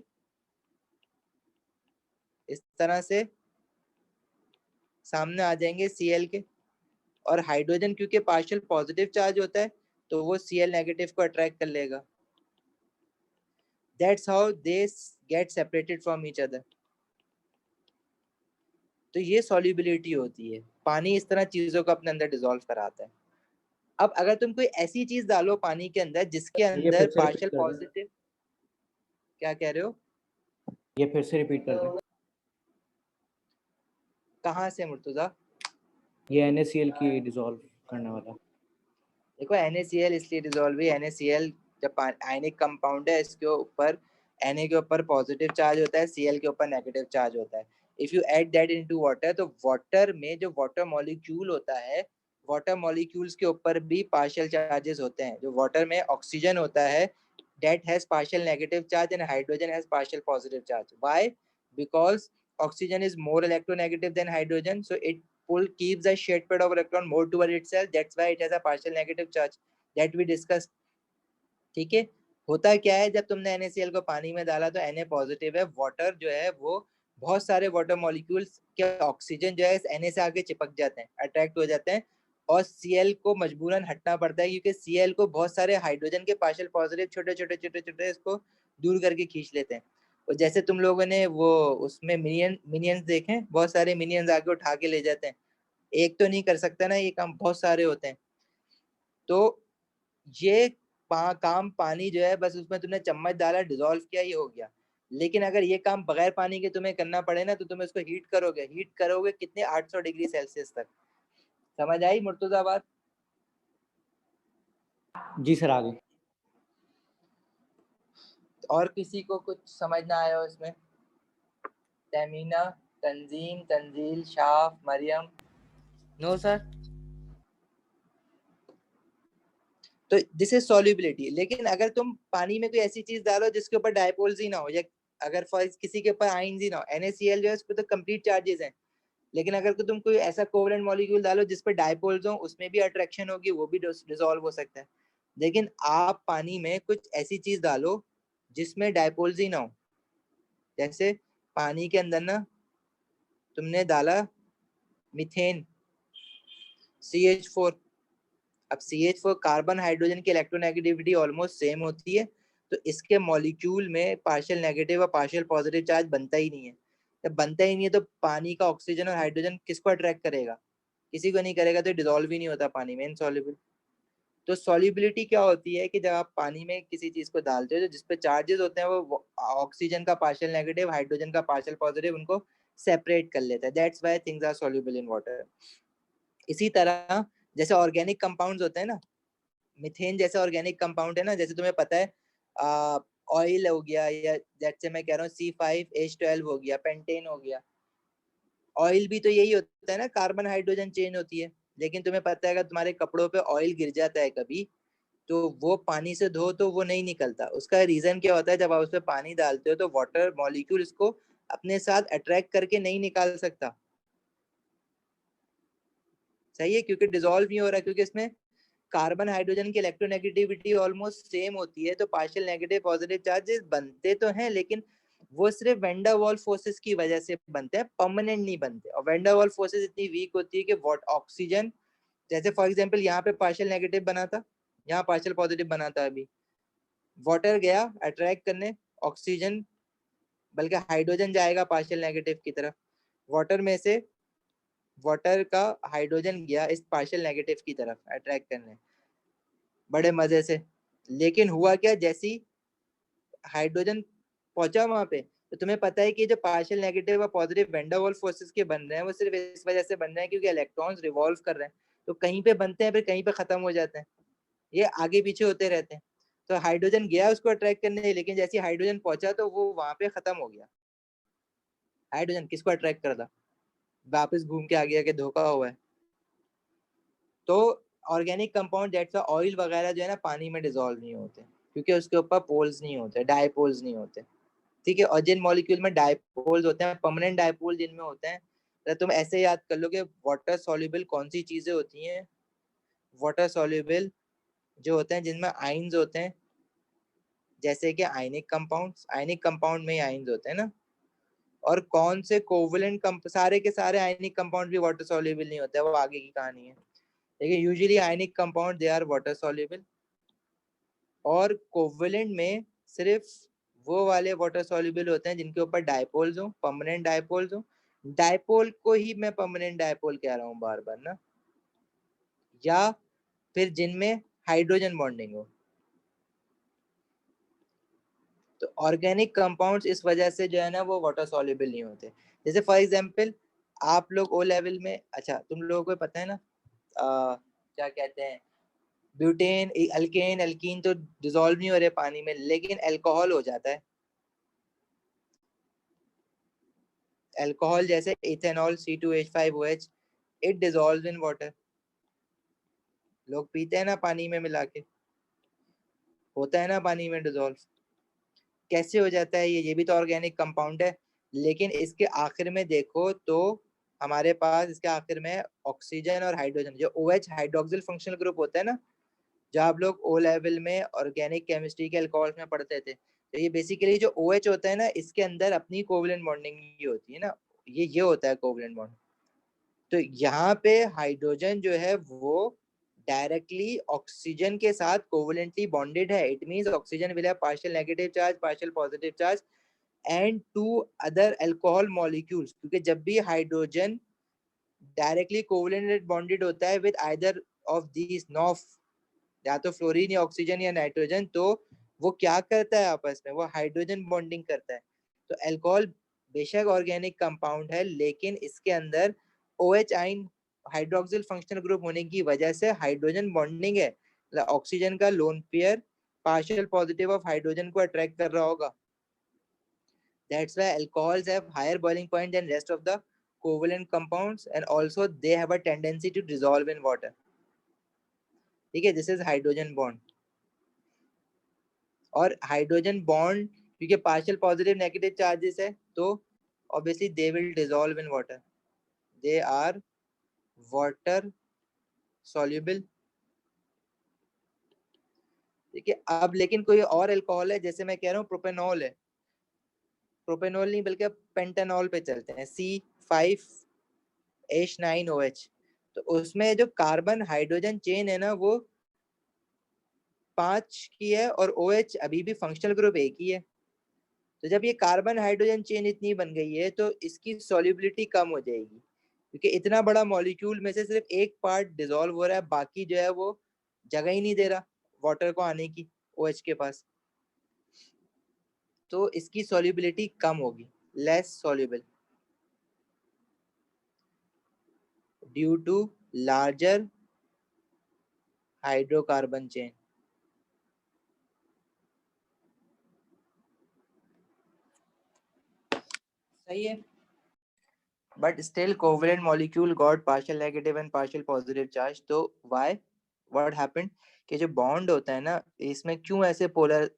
इस तरह से सामने आ जाएंगे Cl के, और हाइड्रोजन क्योंकि पार्शियल पॉजिटिव चार्ज होता है, तो वो Cl नेगेटिव को अट्रैक्ट कर लेगा। That's how they get separated from each other. तो ये सॉल्युबिलिटी होती है, पानी इस तरह चीजों को अपने अंदर डिसॉल्व कराता है। अब अगर तुम कोई ऐसी चीज डालो पानी के अंदर जिसके ये अंदर फिर से पार्शियल repeat कर दें। पॉजिटिव, क्या कह रहे हो, ये फिर से रिपीट कर दें। कहाँ से मुर्तुजा? ये NaCl की डिसॉल्व करने वाला। देखो NaCl इसलिए डिसॉल्व हुई, NaCl जब आयनिक कंपाउंड है, इसके ऊपर Na के ऊपर पॉजिटिव चार्ज होता है, Cl के ऊपर नेगेटिव चार्ज होता है। If you add that into water, तो वाटर में जो वाटर मॉलिक्यूल होता है, वाटर मॉलिक्यूल्स के ऊपर भी पार्शियल चार्जेस होते हैं। जो वाटर में ऑक्सीजन होता है, that has partial negative charge and hydrogen has partial positive charge. Why? Because oxygen is more electronegative than hydrogen, so it keeps the shed pair of electron more toward itself. That's why it has a partial negative charge that we discussed. ठीक है, होता क्या है, जब तुमने NaCl को पानी में डाला तो Na पॉजिटिव है, वाटर जो है वो बहुत सारे वाटर मॉलिक्यूल्स के ऑक्सीजन जो है Na से आगे चिपक जाते हैं, अट्रैक्ट हो जाते हैं, और Cl को मजबूरन हटना पड़ता है, क्योंकि Cl को बहुत सारे हाइड्रोजन के पार्शियल पॉजिटिव छोटे छोटे छोटे छोटे इसको दूर करके खींच लेते हैं। और जैसे तुम लोगों ने वो उसमें मिनियंस देखे, बहुत सारे मिनियंस आगे उठा के ले जाते हैं, एक तो नहीं कर सकता ना ये काम, बहुत सारे होते हैं। तो ये काम पानी जो है, बस उसमें तुमने चम्मच डाला, डिसॉल्व किया, ये हो गया। लेकिन अगर ये काम बगैर पानी के तुम्हें करना पड़े ना, तो तुम इसको हीट करोगे कितने, 800 डिग्री सेल्सियस तक। समझ आई मुर्तुजा बात? जी सर, आगे। और किसी को कुछ समझ ना आया हो इसमें? तमीना, तंजीम, तंजील, शाफ, मरियम? No sir. तो दिस इज सॉल्युबिलिटी। लेकिन अगर तुम पानी में कोई ऐसी चीज डालो जिसके ऊपर डायपोल्स ही ना हो, या अगर फॉर किसी के ऊपर आयंस ही ना हो, NaCl जो है उस पर तो कंप्लीट चार्जेस हैं, लेकिन अगर तुम कोई ऐसा कोवलेंट मॉलिक्यूल डालो जिस पर डायपोल्स हो, उसमें भी अट्रैक्शन होगी, वो भी डिसॉल्व हो सकता है। लेकिन आप पानी में कुछ ऐसी चीज डालो जिसमें डायपोल्स ही ना हो, जैसे पानी के अंदर ना तुमने डाला मीथेन CH4। अब CH4 कार्बन हाइड्रोजन की इलेक्ट्रोनेगेटिविटी ऑलमोस्ट सेम होती है, तो इसके मॉलिक्यूल में पार्शियल नेगेटिव और पार्शियल पॉजिटिव चार्ज बनता ही नहीं है। जब बनता ही नहीं है तो पानी का ऑक्सीजन और हाइड्रोजन किसको अट्रैक्ट करेगा, किसी को नहीं करेगा, तो डिसॉल्व ही नहीं होता पानी में, इनसॉल्युबल। तो सॉल्युबिलिटी क्या होती है कि जब आप पानी में किसी चीज को डालते हो तो जिसपे चार्जेस होते हैं वो ऑक्सीजन का पार्शियल नेगेटिव, हाइड्रोजन का पार्शियल पॉजिटिव, उनको सेपरेट कर लेता है। That's why things are soluble in water. इसी तरह जैसे ऑर्गेनिक कंपाउंड्स होते हैं ना, मिथेन जैसे ऑर्गेनिक कंपाउंड है ना, जैसे तुम्हें पता है ऑयल हो गया, या जैसे मैं कह रहा हूँ C5H12 हो गया, पेंटेन हो गया। ऑयल भी तो यही होता है ना, कार्बन हाइड्रोजन चेन होती है। लेकिन तुम्हें पता है अगर तुम्हारे कपड़ों पे ऑयल गिर जाता है कभी, तो वो पानी से धो तो वो नहीं निकलता। उसका रीजन क्या होता है, जब आप उस पर पानी डालते हो तो वाटर मॉलिक्यूल इसको अपने साथ अट्रैक्ट करके नहीं निकाल सकता। सही है, क्योंकि डिसॉल्व नहीं हो रहा, क्योंकि इसमें कार्बन हाइड्रोजन की इलेक्ट्रोनेगेटिविटी ऑलमोस्ट सेम होती है, तो पार्शियल नेगेटिव पॉजिटिव चार्जेस बनते तो हैं, लेकिन वो सिर्फ वैन डर वाल्स फोर्सेस की वजह से बनते हैं, परमानेंट नहीं बनते। और वैन डर वाल्स फोर्सेस इतनी वीक होती है कि ऑक्सीजन, जैसे फॉर एग्जांपल यहाँ पे पार्शियल नेगेटिव बना था, यहाँ पार्शियल पॉजिटिव बना था, अभी वाटर गया अट्रैक्ट करने ऑक्सीजन, बल्कि हाइड्रोजन जाएगा पार्शियल नेगेटिव की तरफ, वाटर में से वाटर का हाइड्रोजन गया इस पार्शियल नेगेटिव की तरफ अट्रैक्ट करने, बड़े मजे से। लेकिन हुआ क्या, जैसी हाइड्रोजन पहुंचा वहां पे, तो तुम्हें पता है कि जो पार्शियल नेगेटिव और positive van der Waals forces के बन रहे हैं वो सिर्फ इस वजह से बन रहे हैं क्योंकि इलेक्ट्रॉन्स रिवॉल्व कर रहे हैं। तो कहीं पे बनते हैं फिर कहीं पे खत्म हो जाते हैं, ये आगे पीछे होते रहते हैं। तो हाइड्रोजन गया उसको अट्रैक्ट करने, लेकिन जैसे हाइड्रोजन पहुंचा तो वो वहां पे खत्म हो गया। हाइड्रोजन किसको अट्रैक्ट कर रहा, वापस घूम के आ गया कि धोखा हुआ है। तो ऑर्गेनिक कंपाउंड जैसे ऑयल वगैरह जो है ना पानी में डिसॉल्व नहीं होते क्योंकि उसके ऊपर पोल्स नहीं होते, डायपोल्स नहीं होते, ठीक है। और जिन मॉलिक्यूल में डायपोल्स होते हैं, परमानेंट डायपोल जिनमें होते हैं, तो तुम ऐसे याद कर लो कि वाटर सॉल्युबल कौन सी चीजें होती हैं, वाटर सॉल्युबल जो होते हैं जिनमें आयंस होते हैं, जैसे कि आयनिक कंपाउंड्स, आयनिक कंपाउंड में ही आयंस होते हैं ना। और कौन से कोवलेंट सारे के सारे आयनिक कंपाउंड भी वाटर सॉल्युबल नहीं होते, वो आगे की कहानी है। लेकिन usually ionic compound they are water soluble, और कोवलेंट में सिर्फ वो वाले वाटर सॉल्युबल होते हैं जिनके ऊपर डायपोल्स हो, परमानेंट डायपोल्स हो। डायपोल को ही मैं परमानेंट डायपोल कह रहा हूँ बार बार ना, या फिर जिनमें हाइड्रोजन बॉन्डिंग हो। तो ऑर्गेनिक कंपाउंड्स इस वजह से जो है ना वो वाटर सॉल्युबल नहीं होते। जैसे फॉर एग्जांपल आप लोग ओ लेवल में, अच्छा तुम लोगों को पता है ना क्या कहते हैं, ब्यूटेन, अल्केन, अल्कीन तो डिसॉल्व नहीं हो रहे पानी में, लेकिन अल्कोहल हो जाता है। अल्कोहल जैसे ethanol C2H5OH, it dissolves in water. लोग पीते हैं ना पानी में मिला के, होता है ना पानी में डिसॉल्व। कैसे हो जाता है ये भी तो ऑर्गेनिक कंपाउंड है। लेकिन इसके आखिर में देखो तो हमारे पास इसके आखिर में ऑक्सीजन और हाइड्रोजन, जो OH हाइड्रोक्सिल फंक्शनल ग्रुप होता है ना, जो आप लोग ओ लेवल में ऑर्गेनिक केमिस्ट्री के अल्कोहल में पढ़ते थे, तो ये बेसिकली जो OH होता है ना, इसके अंदर अपनी कोवलेंट बॉन्डिंग ही होती है ना, ये होता है कोवलेंट बॉन्ड। तो यहाँ पे हाइड्रोजन जो है वो डायरेक्टली ऑक्सीजन के साथ कोवलेंटली बॉन्डेड है। It means oxygen will have partial negative charge, partial positive charge and to other alcohol molecules, क्योंकि जब भी हाइड्रोजन डायरेक्टली कोवलेंट बॉन्डेड होता है with either of these NOF, या तो फ्लोरीन या ऑक्सीजन या नाइट्रोजन, तो वो क्या करता है आपस में, वो हाइड्रोजन बॉन्डिंग करता है। तो अल्कोहल बेशक ऑर्गेनिक कंपाउंड है, लेकिन इसके अंदर OH ion hydroxyl functional group होने की वजह से हाइड्रोजन बॉन्डिंग है। ऑक्सीजन का lone pair partial positive of hydrogen को अट्रैक्ट कर रहा होगा। That's why alcohols have higher boiling point than rest of the covalent compounds, and also they have a tendency to dissolve in water. ठीक है, दिस इज हाइड्रोजन बॉन्ड। और हाइड्रोजन बॉन्ड क्योंकि पार्शियल पॉजिटिव नेगेटिव चार्जेस है, तो obviously they will dissolve in water, they are water soluble. ठीक है, अब लेकिन कोई और अल्कोहल है, जैसे मैं कह रहा हूँ प्रोपेनॉल है, प्रोपेनॉल नहीं बल्कि पेंटानॉल पे चलते हैं, C5H9OH। तो उसमें जो कार्बन हाइड्रोजन चेन है ना वो 5 की है, और OH अभी भी फंक्शनल ग्रुप एक ही है। तो जब ये कार्बन हाइड्रोजन चेन इतनी बन गई है तो इसकी सॉल्युबिलिटी कम हो जाएगी, क्योंकि इतना बड़ा मॉलिक्यूल में से सिर्फ एक पार्ट डिसॉल्व हो रहा है, बाकी जो है वो जगह ही नहीं दे रहा वाटर को आने की OH के पास। तो इसकी सॉल्युबिलिटी कम होगी, less soluble, due to larger hydrocarbon chain. सही है, but still covalent molecule got partial negative and partial positive charge. तो why, what happened कि जो बॉन्ड होता है ना इसमें क्यों ऐसे पोलर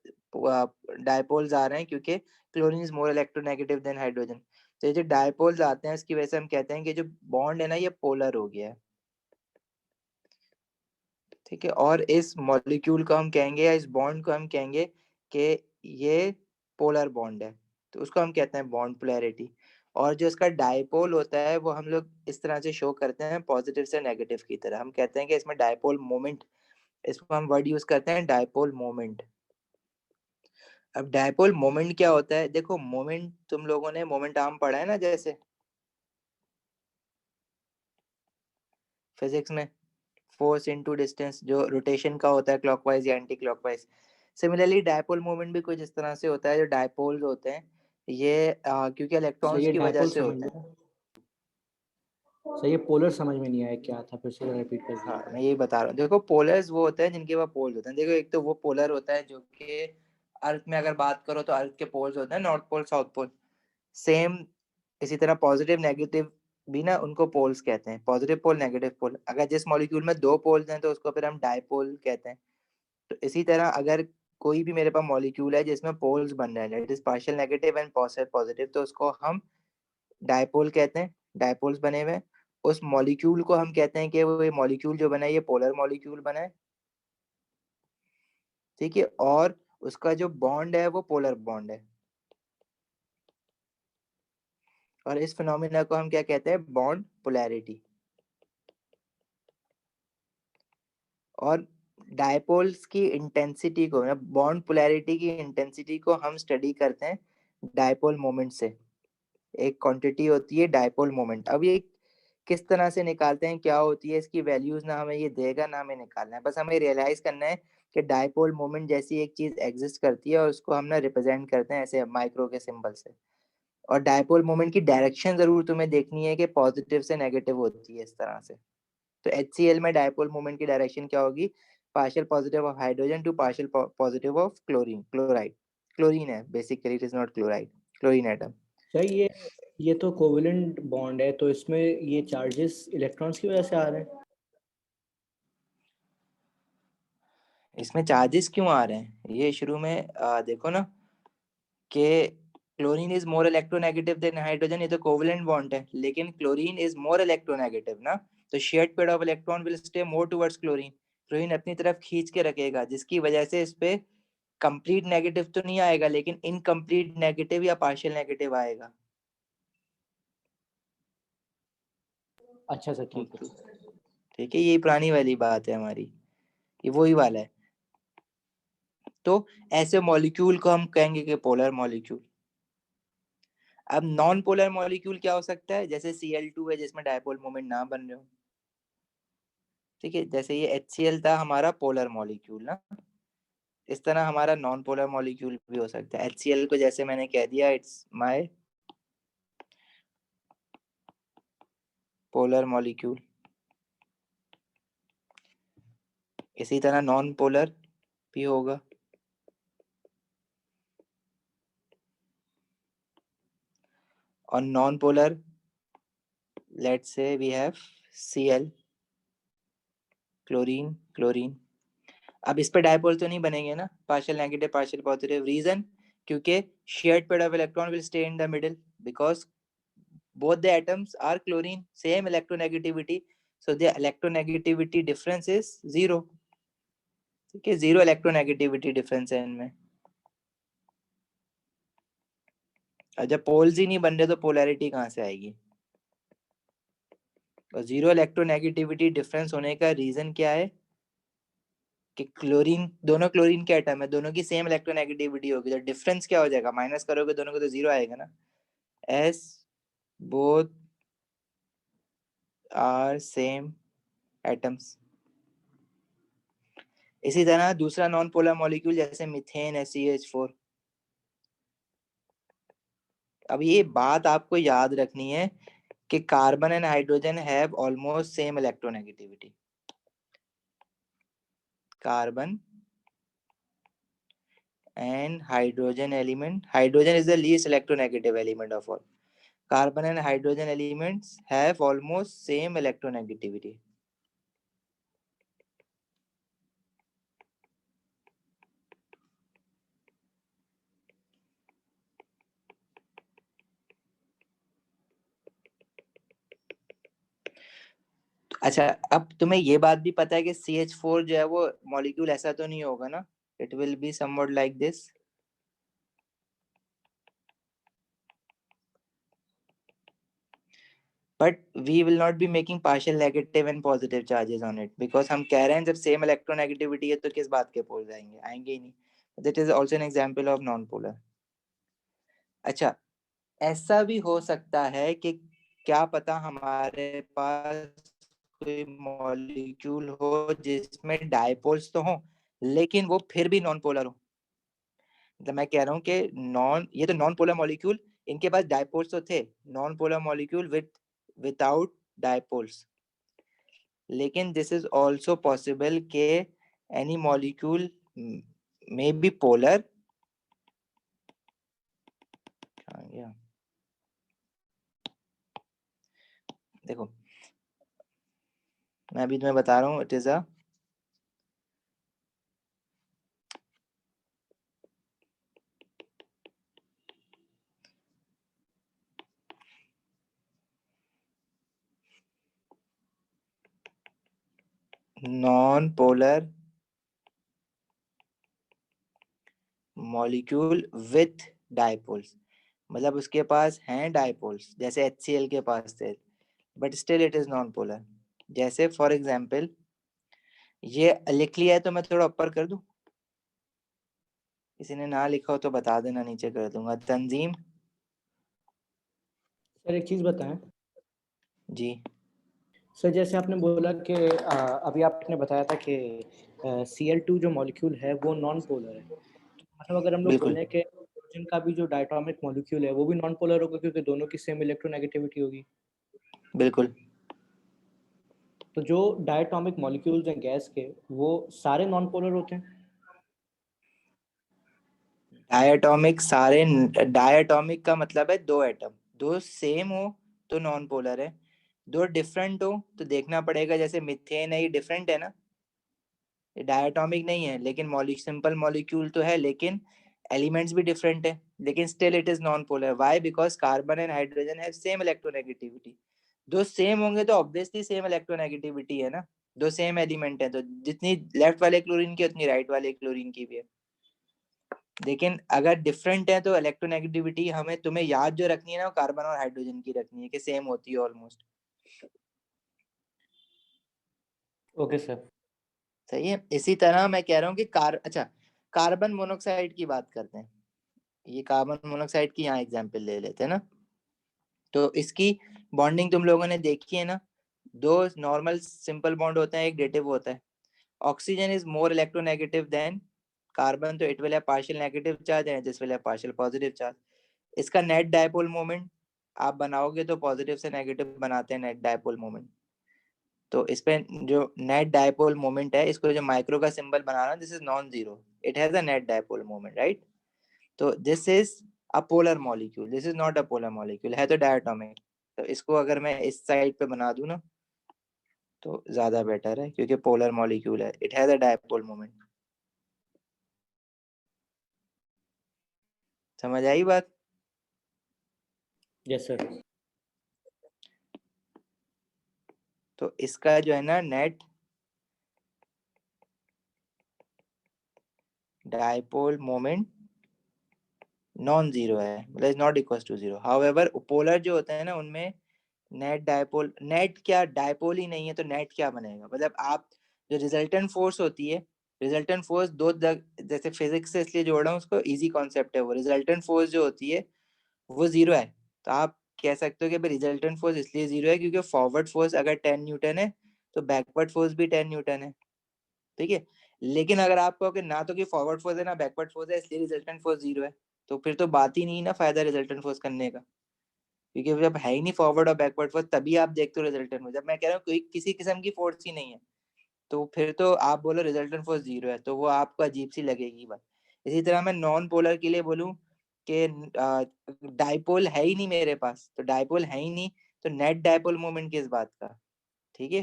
डायपोल्स आ रहे हैं, क्योंकि chlorine is more electronegative than hydrogen. तो ये जो डायपोल्स आते हैं इसकी वजह से हम कहते हैं कि जो बॉन्ड है ना ये पोलर हो गया है। ठीक है, और इस मॉलिक्यूल को हम कहेंगे या इस बॉन्ड को हम कहेंगे कि ये पोलर बॉन्ड है, तो उसको हम कहते हैं बॉन्ड पोलैरिटी। और जो इसका डायपोल होता है वो हम लोग इस तरह से शो करते हैं पॉजिटिव से नेगेटिव की तरह, हम कहते हैं कि इसमें डायपोल मोमेंट, इसको हम वर्ड यूज करते हैं डायपोल मोमेंट। अब डायपोल मोमेंट क्या होता है, देखो मोमेंट तुम लोगों ने मोमेंट आर्म पढ़ा है ना, जैसे फिजिक्स में, फोर्स इनटू डिस्टेंस, जो रोटेशन का होता है क्लॉकवाइज या anti clockwise. Similarly dipole moment भी कुछ इस तरह से होता है। जो डायपोल्स होते हैं ये क्योंकि सर इलेक्ट्रॉन्स ये की वजह डायपोल से समझ होता में, है। सर ये पोलर समझ में नहीं आया क्या था, फिर से रिपीट कर हाँ दीजिए। मैं यही बता रहा हूँ। देखो पोलर्स वो होते हैं जिनके पास पोल्स होते हैं। देखो एक तो वो पोलर होता है जो कि अर्थ में अगर बात करो तो अर्थ के पोल्स होते हैं, north pole south pole. Same इसी तरह पॉजिटिव नेगेटिव भी ना, उनको पोल्स कहते हैं, पॉजिटिव पोल नेगेटिव पोल। अगर जिस मॉलिक्यूल में दो पोल्स हैं तो उसको फिर हम डायपोल कहते हैं। तो इसी तरह अगर कोई भी मेरे पास मॉलिक्यूल है जिसमें पोल्स बन रहे हैं, it is partial negative and partial positive, तो उसको हम डायपोल कहते हैं, डायपोल्स बने हुए हैं। उस मॉलिक्यूल को हम कहते हैं कि वो ये मॉलिक्यूल जो बना है ये पोलर मॉलिक्यूल बना है, ठीक है। और उसका जो बॉन्ड है वो पोलर बॉन्ड है। और इस फिनोमिना को हम क्या कहते हैं, बॉन्ड पोलैरिटी। और डायपोल्स की इंटेंसिटी को, बॉन्ड पोलैरिटी की इंटेंसिटी को हम स्टडी करते हैं डायपोल मोमेंट से। एक क्वांटिटी होती है डायपोल मोमेंट। अब ये किस तरह से निकालते हैं, क्या होती है इसकी वैल्यूज, ना हमें ये देगा ना हमें निकालना है, बस हमें रियलाइज करना है कि डायपोल मोमेंट जैसी एक चीज एग्जिस्ट करती है और उसको हम ना रिप्रेजेंट करते हैं ऐसे माइक्रो के सिंबल से। और डायपोल मोमेंट की डायरेक्शन जरूर तुम्हें देखनी है कि पॉजिटिव से नेगेटिव होती है इस तरह से। तो HCl में डायपोल मोमेंट की डायरेक्शन क्या होगी, partial positive of hydrogen to partial positive of chlorine. Chloride, chlorine है basically, it is not chloride, chlorine atom. Sir ये तो कोवेलेंट बॉन्ड है, तो इसमें ये चार्जेस इलेक्ट्रॉन्स की वजह से आ रहे हैं। इसमें चार्जेस क्यों आ रहे हैं, ये शुरू में देखो ना कि chlorine is more electronegative than hydrogen, ये तो कोवेलेंट बॉन्ड है, लेकिन क्लोरीन इज मोर इलेक्ट्रोनेगेटिव ना, तो shared pair of electron will stay more towards chlorine. Chlorine अपनी तरफ खींच के रखेगा, जिसकी वजह से इस पे कंप्लीट नेगेटिव तो नहीं आएगा लेकिन इनकम्प्लीट नेगेटिव या पार्शियल नेगेटिव आएगा। अच्छा सर, ठीक है। ठीक है, ये पुरानी वाली बात है हमारी, ये वही वाला है। तो ऐसे मॉलिक्यूल को हम कहेंगे कि पोलर मॉलिक्यूल। अब नॉन पोलर मॉलिक्यूल क्या हो सकता है, जैसे Cl2 है जिसमें डायपोल मोमेंट ना बन रहे हो, ठीक है। जैसे ये HCl था हमारा पोलर मॉलिक्यूल ना, इस तरह हमारा नॉन पोलर मॉलिक्यूल भी हो सकता है। HCl को जैसे मैंने कह दिया इट्स माय पोलर मॉलिक्यूल, इसी तरह नॉन पोलर भी होगा। और non polar, let's say we have Cl, chlorine chlorine. अब इस पे डायपोल तो नहीं बनेंगे ना, partial negative partial positive. Reason, क्योंकि shared pair of electron will stay in the middle because both the atoms are chlorine, same electronegativity, so the electronegativity difference is 0, ठीक है, 0 electronegativity difference है इनमें। और जब पोल्स ही नहीं बन रहे तो पोलैरिटी कहाँ से आएगी। और 0 इलेक्ट्रोनेगेटिविटी डिफरेंस होने का रीजन क्या है कि क्लोरीन, दोनों क्लोरीन के एटम है, दोनों की सेम इलेक्ट्रोनेगेटिविटी होगी, तो डिफरेंस क्या हो जाएगा, माइनस करोगे दोनों को तो 0 आएगा ना, as both are same atoms. इसी तरह दूसरा नॉन पोलर मॉलिक्यूल जैसे मीथेन है CH4। अब ये बात आपको याद रखनी है कि carbon and hydrogen have almost same electronegativity. Carbon and hydrogen element, hydrogen is the least electronegative element of all. Carbon and hydrogen elements have almost same electronegativity. अच्छा, अब तुम्हें ये बात भी पता है कि CH4 जो है वो मॉलिक्यूल ऐसा तो नहीं होगा ना, it will be somewhat like this. But we will not be making partial negative and positive charges on it because हम कह रहे हैं जब same electronegativity है तो किस बात के पोल्स आएंगे, आएंगे ही नहीं। That is also an example of non-polar. अच्छा, ऐसा भी हो सकता है कि क्या पता हमारे पास कोई मॉलिक्यूल हो जिसमें डायपोल्स तो हो लेकिन वो फिर भी नॉन पोलर हो, मतलब मैं कह रहा हूँ कि ये तो नॉन पोलर मॉलिक्यूल, इनके पास डायपोल्स तो थे, non polar molecule without dipoles, लेकिन दिस इज ऑल्सो पॉसिबल के any molecule may be polar. देखो मैं अभी तुम्हें बता रहा हूँ, it is a non polar molecule with dipoles, मतलब उसके पास हैं डायपोल्स जैसे HCl के पास थे, but still it is non polar. जैसे फॉर एग्जांपल ये लिख लिया है तो मैं थोड़ा ऊपर कर दूं, किसी ने ना लिखा हो तो बता देना, नीचे कर दूंगा। तंजीम सर एक चीज़ बताएं जी। सर, जैसे आपने बोला कि अभी आपने बताया था कि Cl2 जो मॉलिक्यूल है वो नॉन पोलर है, मतलब अगर हम लोग बिल्कुल बोलें कि हाइड्रोजन का भी जो डायटोमिक मॉलिक्यूल है वो भी नॉन पोलर होगा क्योंकि दोनों की सेम इलेक्ट्रोनेगेटिविटी होगी। बिल्कुल। तो जो डायटोमिक मॉलिक्यूल्स हैं गैस के वो सारे नॉन पोलर होते हैं। डायटोमिक सारे, डायटोमिक का मतलब है दो एटम, दो सेम हो तो नॉन पोलर है, दो डिफरेंट हो तो देखना पड़ेगा, जैसे मिथेन है ये डिफरेंट है ना, ये डायटोमिक नहीं है, लेकिन सिंपल मॉलिक्यूल तो है लेकिन एलिमेंट्स भी डिफरेंट है, लेकिन still it is non polar. Why? Because carbon and hydrogen have same electronegativity, दो सेम होंगे तो ऑब्वियसली सेम इलेक्ट्रोनेगेटिविटी है ना, दो सेम एलिमेंट है तो जितनी लेफ्ट वाले क्लोरीन की उतनी राइट वाले क्लोरीन की भी है। लेकिन अगर डिफरेंट है तो इलेक्ट्रोनेगेटिविटी हमें तुम्हें याद जो रखनी है ना, वो कार्बन और हाइड्रोजन की रखनी है कि सेम होती है ऑलमोस्ट। Okay sir. सही है। इसी तरह मैं कह रहा हूँ कि कार्बन मोनोक्साइड की बात करते हैं, ये कार्बन मोनोक्साइड की यहाँ एग्जांपल ले लेते हैं ना, तो इसकी बॉन्डिंग तुम लोगों ने देखी है ना, दो नॉर्मल सिंपल बॉन्ड होते हैं, एक डेटिव होता है। Oxygen is more electronegative than carbon, तो it will have partial negative charge and this will have partial positive charge. इसका नेट डायपोल मोमेंट आप बनाओगे तो पॉजिटिव से नेगेटिव बनाते हैं नेट डायपोल मोमेंट, तो इस पे जो नेट डायपोल मोमेंट है, इसको जो माइक्रो का सिंबल बना रहा हूँ, this is non zero, it has a net dipole moment, right. तो this is a polar molecule, this is not a polar molecule, है तो डायटोमिक। तो इसको अगर मैं इस साइड पे बना दूं ना तो ज्यादा बेटर है, क्योंकि पोलर मॉलिक्यूल है, it has a dipole moment. समझ आई बात? Yes sir. तो इसका जो है ना net dipole moment non zero है, मतलब is not equal to zero. However polar जो होते हैं ना उनमें नेट डायपोल, नेट क्या डायपोल ही नहीं है तो नेट क्या बनेगा, मतलब आप जो रिजल्टेंट फोर्स होती है, रिजल्टेंट फोर्स जैसे फिजिक्स से इसलिए जोड़ रहा हूँ उसको, इजी कॉन्सेप्ट है वो, रिजल्टेंट फोर्स जो होती है वो जीरो है, तो आप कह सकते हो कि भाई रिजल्टेंट फोर्स इसलिए जीरो है क्योंकि फॉरवर्ड फोर्स अगर 10 न्यूटन है तो बैकवर्ड फोर्स भी 10 न्यूटन है, ठीक है। लेकिन अगर आप कहो कि ना तो कि फॉरवर्ड फोर्स है ना बैकवर्ड फोर्स है इसलिए रिजल्टेंट फोर्स जीरो है, तो फिर तो बात ही नहीं ना फायदा रिजल्टेंट फोर्स करने का, क्योंकि जब है ही नहीं फॉरवर्ड और बैकवर्ड फोर्स तभी आप देखते हो रिजल्टेंट फोर्स। जब मैं कह रहा हूँ कोई किसी किस्म की फोर्स ही नहीं है तो फिर तो आप बोलो रिजल्टेंट फोर्स जीरो है, तो वो आपको अजीब सी लगेगी बात। इसी तरह मैं नॉन पोलर के लिए बोलूं कि डाइपोल है ही नहीं मेरे पास, तो डाइपोल है ही नहीं तो नेट डाइपोल मोमेंट किस बात का, ठीक है।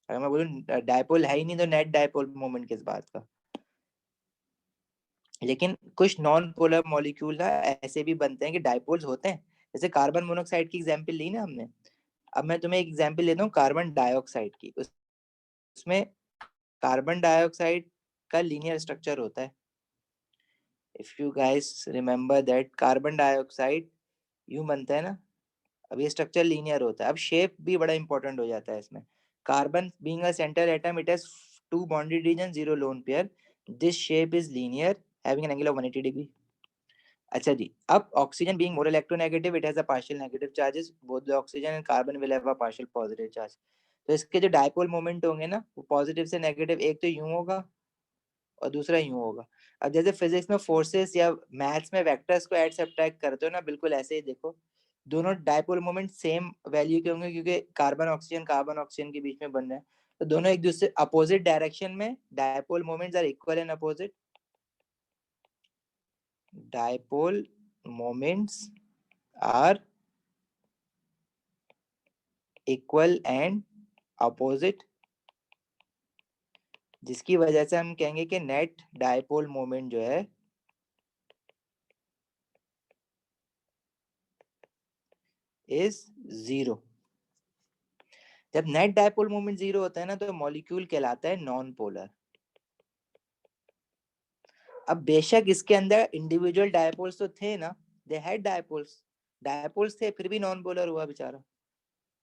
अगर मैं बोलूं डाइपोल है ही नहीं तो नेट डाइपोल मोमेंट किस बात का। लेकिन कुछ नॉन पोलर मॉलिक्यूल ना ऐसे भी बनते हैं कि डाइपोल्स होते हैं, जैसे कार्बन मोनोक्साइड की एग्जांपल ली ना हमने। अब मैं तुम्हें एक एग्जांपल लेता हूँ कार्बन डाइऑक्साइड की, उसमें कार्बन डाइऑक्साइड का लीनियर स्ट्रक्चर होता है। If you guys remember that carbon dioxide यूं बनता है ना, अब ये स्ट्रक्चर लीनियर होता है। अब शेप भी बड़ा इंपॉर्टेंट हो जाता है इसमें। Carbon being a centre atom it has two bonded region, zero lone pair, this shape is linear having an angle of 180 degree. अच्छा जी, अब oxygen being more electronegative it has a partial negative charges, both the oxygen and carbon will have a partial positive charge. तो इसके जो डायपोल मोमेंट होंगे ना वो पॉजिटिव से नेगेटिव, एक तो यूं होगा और दूसरा यूं होगा। अब जैसे फिजिक्स में फोर्सेस या मैथ्स में वेक्टर्स को ऐड सब्ट्रैक्ट करते हो ना, बिल्कुल ऐसे ही देखो, दोनों डायपोल मोमेंट सेम वैल्यू के होंगे क्योंकि कार्बन ऑक्सीजन के बीच में बन रहे हैं, तो दोनों एक दूसरे अपोजिट डायरेक्शन में dipole moments are equal and opposite. Dipole moments are equal and opposite, जिसकी वजह से हम कहेंगे कि नेट डायपोल मोमेंट जो है इज जीरो। जब नेट डायपोल मोमेंट जीरो होता है ना तो मॉलिक्यूल कहलाता है नॉन पोलर। अब बेशक इसके अंदर इंडिविजुअल डायपोल्स तो थे ना, दे हैड डायपोल्स थे, फिर भी नॉन पोलर हुआ बेचारा।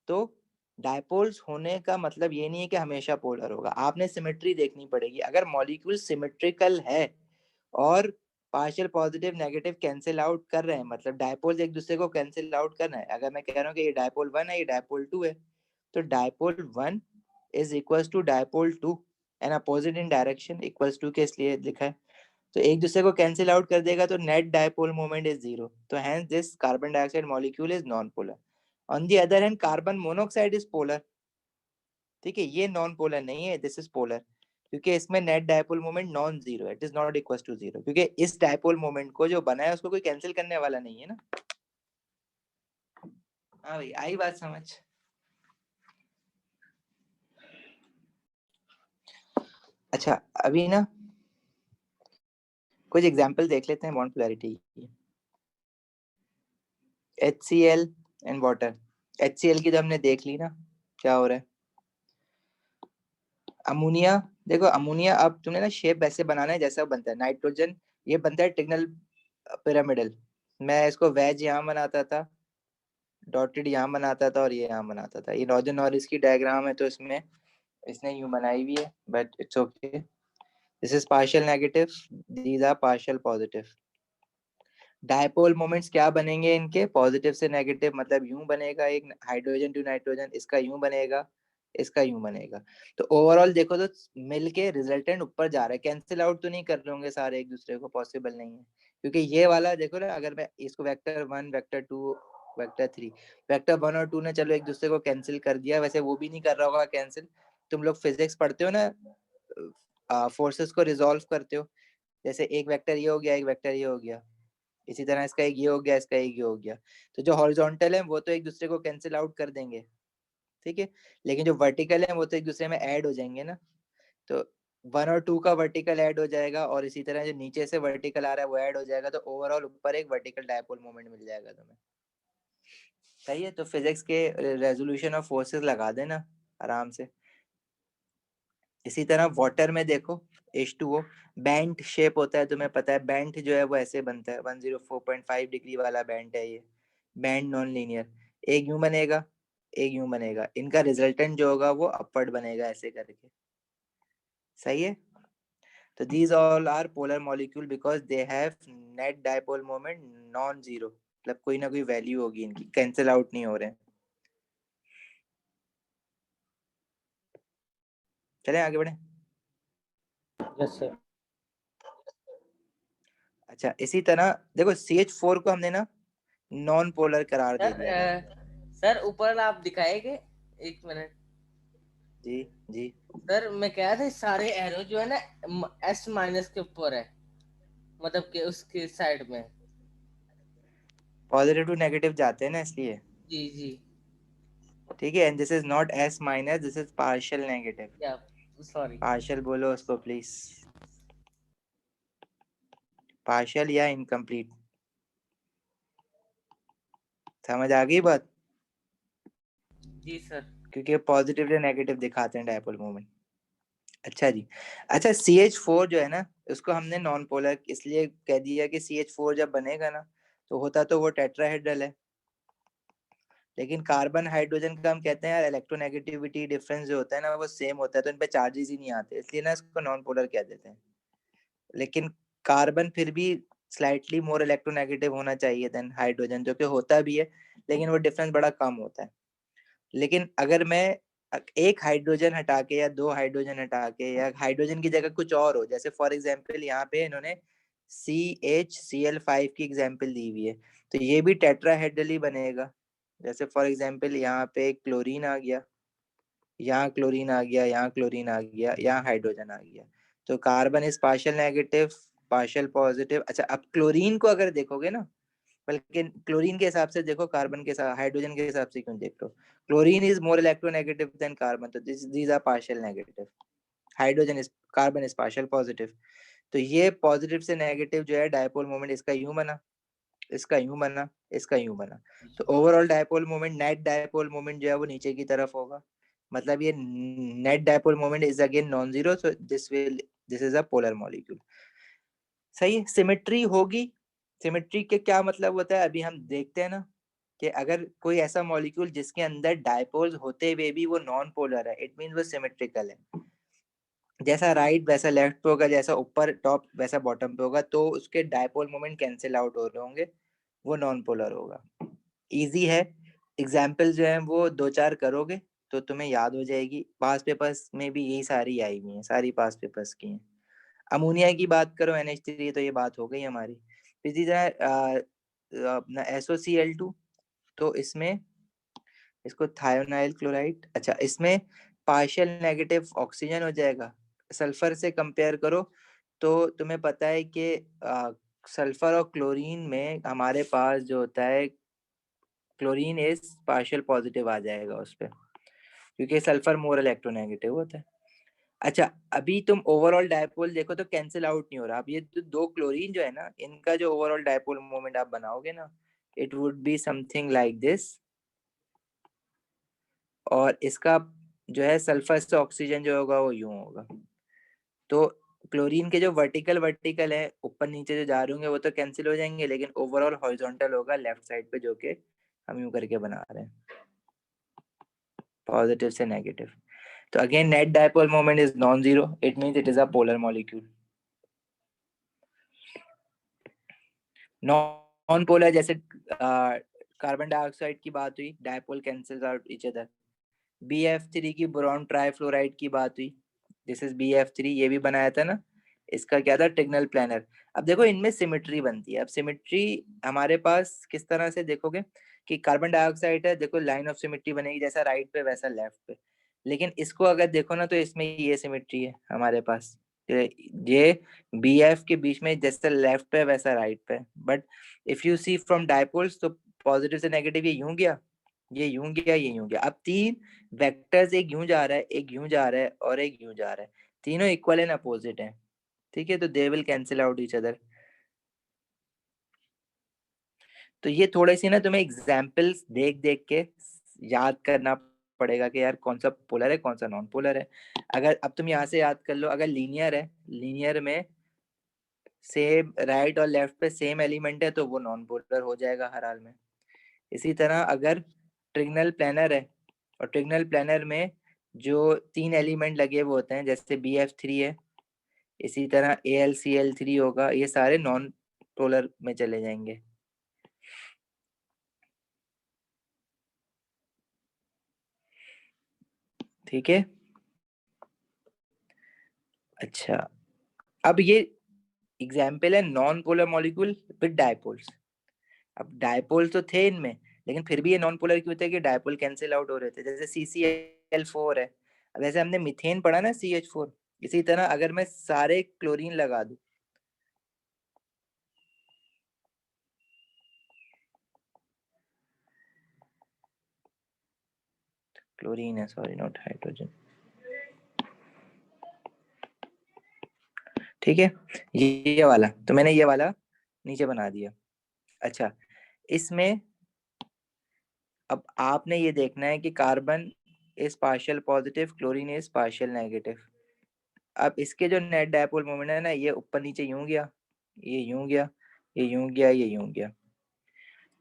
तो डायपोल्स होने का मतलब ये नहीं है कि हमेशा पोलर होगा, आपने सिमेट्री देखनी पड़ेगी। अगर मॉलिक्यूल सिमेट्रिकल है और partial positive negative cancel out कर रहे हैं, मतलब डायपोल्स एक दूसरे को कैंसिल आउट कर रहे हैं। अगर मैं कह रहा हूँ कि ये डायपोल 1 है, ये डायपोल 2 है, तो dipole 1 is equals to dipole 2 and opposite in direction equals to के इसलिए लिखा है, तो एक दूसरे को कैंसिल आउट कर देगा, तो net dipole moment is zero. तो hence this carbon dioxide molecule is non polar. On the other hand carbon monoxide is polar, ठीक है, ये नॉन पोलर नहीं है, दिस इज पोलर, क्योंकि इसमें net dipole moment non zero है, it is not equal to zero, क्योंकि इस डायपोल मोमेंट को जो बना है उसको कोई कैंसिल करने वाला नहीं है ना। हाँ भाई, आई बात समझ। अच्छा, अभी ना कुछ एग्जांपल देख लेते हैं बॉन्ड पोलैरिटी की। HCl and water. HCl की तो हमने देख ली ना क्या हो रहा है। अमोनिया, देखो अमोनिया अब तुमने ना शेप ऐसे बनाना है जैसा बनता है नाइट्रोजन, ये बनता है टिग्नल पिरामिडल। मैं इसको वेज यहाँ बनाता था, डॉटेड यहाँ बनाता था और ये यहाँ बनाता था। ये नॉर्दर्न नॉरिस की डायग्राम है तो इसमें इसने यूं बनाई हुई है, but it's okay. This is partial negative, these are partial positive. Dipole moments क्या बनेंगे इनके, पॉजिटिव से नेगेटिव, मतलब यूं बनेगा एक हाइड्रोजन टू नाइट्रोजन, इसका यूं बनेगा, इसका यूं बनेगा। तो ओवरऑल देखो तो मिलके रिजल्टेंट ऊपर जा रहा है, कैंसिल आउट तो नहीं कर रहे होंगे सारे एक दूसरे को, पॉसिबल नहीं है। क्योंकि ये वाला देखो ना, अगर मैं इसको वेक्टर 1 वेक्टर 2 वेक्टर 3, वेक्टर 1 और 2 ने चलो एक दूसरे को कैंसिल कर दिया, वैसे वो भी नहीं कर रहा होगा कैंसिल। तुम लोग फिजिक्स पढ़ते हो ना, फोर्सेस को रिजॉल्व करते हो, जैसे एक वेक्टर ये हो गया, एक वेक्टर ये हो गया, इसी तरह इसका एक ये हो गया, इसका एक ये हो गया, तो जो हॉरिजॉन्टल है वो तो एक दूसरे को कैंसिल आउट कर देंगे, ठीक है, लेकिन जो वर्टिकल है वो तो एक दूसरे में ऐड हो जाएंगे ना। तो 1 और 2 का वर्टिकल ऐड हो जाएगा और इसी तरह जो नीचे से वर्टिकल आ रहा है वो ऐड हो जाएगा, तो ओवरऑल ऊपर एक वर्टिकल डायपोल मोमेंट मिल जाएगा तुम्हें। सही है, तो फिजिक्स के रेजोल्यूशन ऑफ फोर्सेस लगा देना आराम से। इसी तरह वाटर में देखो H2O बैंड शेप होता है, तुम्हें पता है बैंड जो है वो ऐसे बनता है, 104.5 डिग्री वाला बैंड है ये, बैंड नॉन लीनियर, एक यूं बनेगा एक यूं बनेगा, इनका रिजल्टेंट जो होगा वो अपवर्ड बनेगा ऐसे करके। सही है, तो these all are polar molecule because they have net dipole moment non zero, मतलब कोई ना कोई वैल्यू होगी इनकी, कैंसिल आउट नहीं हो रहे हैं। चलें आगे बढ़े। Yes sir. अच्छा, इसी तरह देखो CH4 को हमने ना नॉन पोलर करार दे दिया था। सर ऊपर आप दिखाएंगे, एक मिनट। जी जी सर मैं कह रहा था सारे एरो जो है ना S माइनस के ऊपर है, मतलब कि उसके साइड में। पॉजिटिव टू नेगेटिव जाते हैं ना इसलिए, जी जी, ठीक है, and this is not S minus, this is partial negative. क्या, सॉरी। पार्शियल बोलो उसको प्लीज, पार्शियल या इनकम्प्लीट, समझ आ गई बात? जी सर। क्योंकि पॉजिटिव या नेगेटिव दिखाते हैं डायपोल मोमेंट। अच्छा जी, अच्छा CH4 जो है ना उसको हमने नॉन पोलर इसलिए कह दिया कि CH4 जब बनेगा ना तो होता तो वो टेट्राहेड्रल है, लेकिन कार्बन हाइड्रोजन का हम कहते हैं यार इलेक्ट्रोनेगेटिविटी डिफरेंस जो होता है ना वो सेम होता है, तो इन पे चार्जेस ही नहीं आते, इसलिए ना इसको नॉन पोलर कह देते हैं। लेकिन कार्बन फिर भी स्लाइटली मोर इलेक्ट्रोनेगेटिव होना चाहिए देन हाइड्रोजन, जो कि होता भी है, लेकिन वो डिफरेंस बड़ा कम होता है। लेकिन अगर मैं एक हाइड्रोजन हटा के या दो हाइड्रोजन हटा के या हाइड्रोजन की जगह कुछ और हो, जैसे फॉर एग्जांपल यहाँ पे इन्होंने CHCl5 की एग्जांपल दी हुई है, तो ये भी टेट्राहेड्रली बनेगा। जैसे फॉर एग्जांपल यहाँ पे क्लोरीन आ गया, यहाँ क्लोरीन आ गया, यहाँ क्लोरीन आ गया, यहाँ हाइड्रोजन आ गया, तो carbon is partial negative, partial positive. अच्छा, अब क्लोरीन को अगर देखोगे ना, बल्कि क्लोरीन के हिसाब से देखो, कार्बन के साथ हाइड्रोजन के हिसाब से क्यों देख लो, chlorine is more electronegative than carbon, तो these are partial negative, hydrogen is, carbon is partial positive. तो ये पॉजिटिव से नेगेटिव जो है डायपोल मोमेंट, इसका यूं बना, इसका यूं बना, इसका यूं बना, तो overall dipole moment, net dipole moment जो है वो नीचे की तरफ होगा, मतलब ये net dipole moment is again non zero, so this is a polar molecule. सही है, सिमेट्री होगी। सिमेट्री के क्या मतलब होता है, अभी हम देखते हैं ना कि अगर कोई ऐसा मॉलिक्यूल जिसके अंदर डायपोल्स होते हुए भी वो नॉन पोलर है, इट मींस वो सिमेट्रिकल है। जैसा राइट वैसा लेफ्ट पे होगा, जैसा ऊपर टॉप वैसा बॉटम पे होगा, तो उसके डायपोल मोमेंट कैंसिल आउट हो रहे होंगे, वो नॉन पोलर होगा। इजी है, एग्जाम्पल जो है वो दो चार करोगे तो तुम्हें याद हो जाएगी। पास पेपर्स में भी यही सारी आई हुई हैं, सारी पास पेपर्स की हैं। अमोनिया की बात करो, NH3, तो ये बात हो गई हमारी। इसी तरह अपना SOCl2, तो इसमें इसको थायोनाइल क्लोराइड, अच्छा इसमें पार्शियल नेगेटिव ऑक्सीजन हो जाएगा। सल्फर से कंपेयर करो तो तुम्हें पता है कि सल्फर और क्लोरीन में हमारे पास जो होता है, क्लोरीन इज पार्शियल पॉजिटिव आ जाएगा उस पर, क्योंकि सल्फर मोर इलेक्ट्रोनेगेटिव होता है। अच्छा, अभी तुम ओवरऑल डायपोल देखो तो कैंसिल आउट नहीं हो रहा। अब ये दो क्लोरीन जो है ना, इनका जो ओवरऑल डायपोल मोमेंट आप बनाओगे ना, it would be something like this, और इसका जो है सल्फर से ऑक्सीजन जो होगा वो यूं होगा। तो क्लोरीन के जो वर्टिकल वर्टिकल है, ऊपर नीचे जो जा रहे होंगे वो तो कैंसिल हो जाएंगे, लेकिन ओवरऑल हॉरिजॉन्टल होगा लेफ्ट साइड पे, जो कि हम यूं करके बना रहे हैं, पॉजिटिव से नेगेटिव। तो again net dipole moment is non zero, it means it is a polar molecule. Non polar, जैसे कार्बन डाइऑक्साइड की बात हुई, dipole cancels out each other. BF3 की बोरॉन ट्राइफ्लोराइड की बात हुई, दिस इज BF3, ये भी बनाया था ना, इसका क्या था, ट्रिगनल प्लानर। अब देखो इनमें सिमेट्री बनती है। अब सिमेट्री हमारे पास किस तरह से देखोगे कि कार्बन डाइऑक्साइड है, देखो लाइन ऑफ सिमेट्री बनेगी, जैसा राइट पे वैसा लेफ्ट पे। लेकिन इसको अगर देखो ना, तो इसमें ये सिमेट्री है हमारे पास, ये BF के बीच में जैसा लेफ्ट पे वैसा राइट पे। But if you see from dipoles, तो पॉजिटिव से नेगेटिव ये यूं गया, ये यूं गया, ये यूं गया। अब तीन वेक्टर्स, एक यूं जा रहा है, एक यूं जा रहा है और एक यूं जा रहा है, तीनों इक्वल एंड अपोजिट हैं, ठीक है, तो they will cancel out each other. तो ये थोड़े सी ना तुम्हें एग्जाम्पल्स देख देख के याद करना पड़ेगा कि यार कौन सा पोलर है कौन सा नॉन पोलर है। अगर अब तुम यहाँ से याद कर लो, अगर लीनियर है, लीनियर में सेम राइट और लेफ्ट पे सेम एलिमेंट है, तो वो नॉन पोलर हो जाएगा हर हाल में। इसी तरह अगर ट्रिगनल प्लानर है, और ट्रिगनल प्लानर में जो तीन एलिमेंट लगे हुए होते हैं, जैसे BF3 है, इसी तरह AlCl3 होगा, ये सारे नॉन पोलर में चले जाएंगे। ठीक है, अच्छा अब ये एग्जाम्पल है non polar molecule with dipoles. अब डायपोल तो थे इनमें, लेकिन फिर भी ये नॉन पोलर क्यों थे कि डायपोल कैंसिल आउट हो रहे थे। जैसे CCl4 है, अब जैसे हमने मीथेन पढ़ा ना, CH4, इसी तरह अगर मैं सारे क्लोरीन लगा दूं, क्लोरीन है, सॉरी नॉट हाइड्रोजन, ठीक है, ये वाला, तो मैंने ये वाला नीचे बना दिया। अच्छा, इसमें अब आपने ये देखना है कि carbon is partial positive, chlorine is partial negative. अब इसके जो नेट डायपोल मोमेंट है ना, ये ऊपर नीचे यूं गया, ये यूं गया, ये यूं गया, ये यूं गया,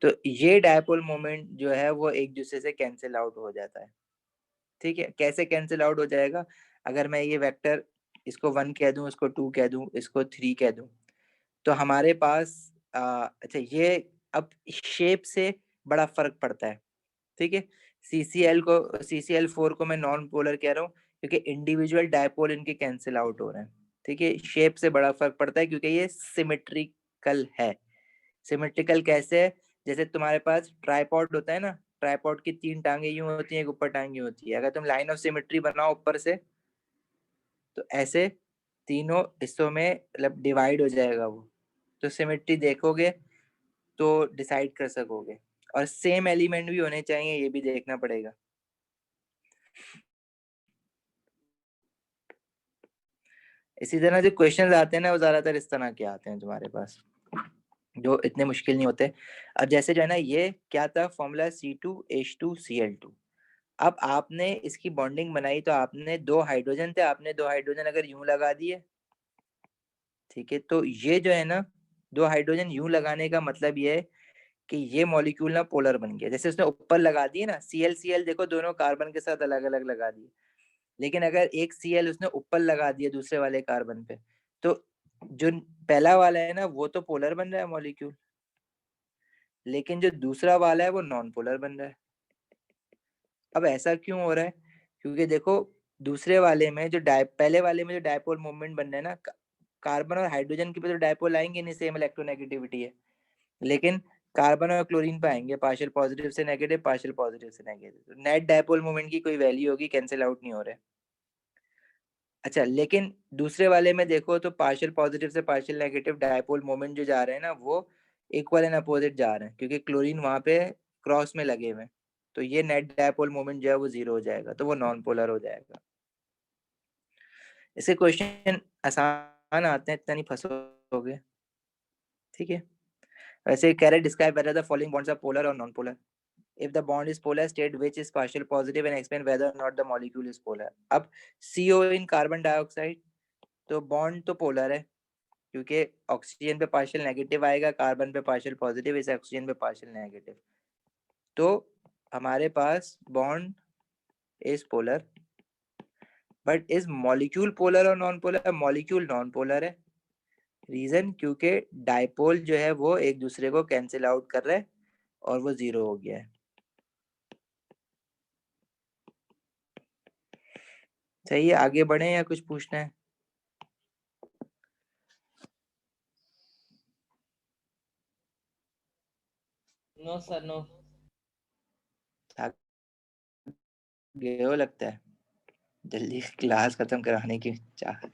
तो ये डायपोल मोमेंट जो है वो एक दूसरे से कैंसिल आउट हो जाता है। ठीक है, कैसे कैंसिल आउट हो जाएगा, अगर मैं ये वेक्टर इसको 1 कह दूं, इसको 2 कह दूं, इसको 3 कह दूं, तो हमारे पास अच्छा ये अब शेप से बड़ा फर्क पड़ता है। ठीक है, CCl4 को मैं नॉन पोलर कह रहा हूँ क्योंकि इंडिविजुअल डायपोल इनके कैंसिल आउट हो रहे हैं। ठीक है, शेप से बड़ा फर्क पड़ता है क्योंकि ये सिमेट्रिकल है। सिमेट्रिकल कैसे है? जैसे तुम्हारे पास ट्राइपॉड होता है ना, ट्राइपॉड की 3 टांगे यूं होती हैं, एक ऊपर टांग यूं होती है। अगर तुम लाइन ऑफ सिमेट्री बनाओ ऊपर से तो ऐसे तीनों हिस्सों में मतलब डिवाइड हो जाएगा वो, तो सिमेट्री देखोगे तो डिसाइड कर सकोगे। और सेम एलिमेंट भी होने चाहिए, ये भी देखना पड़ेगा। इसी तरह जो क्वेश्चंस आते हैं ना वो ज्यादातर इस तरह के आते हैं तुम्हारे पास, जो इतने मुश्किल नहीं होते। अब जैसे जो है ना, ये क्या था फॉर्मूला C2H2Cl2। अब आपने इसकी बॉन्डिंग बनाई तो आपने 2 हाइड्रोजन थे, आपने 2 हाइड्रोजन अगर यूं लगा दिए, ठीक है, तो ये जो है ना 2 हाइड्रोजन यूं लगाने का मतलब ये है कि ये मॉलिक्यूल ना पोलर बन गया। जैसे उसने ऊपर लगा दिए ना Cl देखो दोनों कार्बन के साथ अलग अलग लगा दिए, लेकिन अगर एक Cl उसने ऊपर लगा दिया दूसरे वाले कार्बन पे, तो जो पहला वाला है ना वो तो पोलर बन रहा है मॉलिक्यूल, लेकिन जो दूसरा वाला है वो नॉन पोलर बन रहा है। अब ऐसा क्यों हो रहा है? क्योंकि देखो दूसरे वाले में जो पहले वाले में जो डायपोल मूवमेंट बन रहा है ना, कार्बन और हाइड्रोजन के पे तो डायपोल आएंगे नहीं, सेम इलेक्ट्रोनेगेटिविटी है, लेकिन कार्बन और क्लोरीन पे आएंगे, पार्शियल पॉजिटिव से नेगेटिव, पार्शियल पॉजिटिव से नेगेटिव। तो नेट डायपोल मोमेंट की कोई वैल्यू होगी, कैंसिल आउट नहीं हो रहे। अच्छा, लेकिन दूसरे वाले में देखो तो पार्शियल पॉजिटिव से पार्शियल नेगेटिव डायपोल मोमेंट जो जा रहे हैं ना वो इक्वल एंड अपोजिट जा रहे हैं, क्योंकि क्लोरीन वहां पे क्रॉस में लगे हुए हैं। तो ये नेट डायपोल मोमेंट जो है वो 0 हो जाएगा, तो वो नॉन पोलर हो जाएगा। इसके क्वेश्चन आसान आते हैं, इतना नहीं फंसोगे। ठीक है, वैसे कह रहे describe whether the following bonds are polar और non polar. If the bond is polar, state which is partial positive and explain whether or not the molecule is polar. अब CO in carbon dioxide, तो बॉन्ड तो पोलर है क्योंकि ऑक्सीजन पे पार्शियल नेगेटिव आएगा, कार्बन पे पार्शियल पॉजिटिव, इस ऑक्सीजन पे पार्शियल नेगेटिव, तो हमारे पास bond is polar. But is molecule polar और non polar? Molecule non polar है। रीजन, क्योंकि डायपोल जो है वो एक दूसरे को कैंसिल आउट कर रहा है और वो 0 हो गया है। सही है, आगे बढ़े या कुछ पूछना है? No sir, no. गए हो लगता है, जल्दी क्लास खत्म कराने की चाह।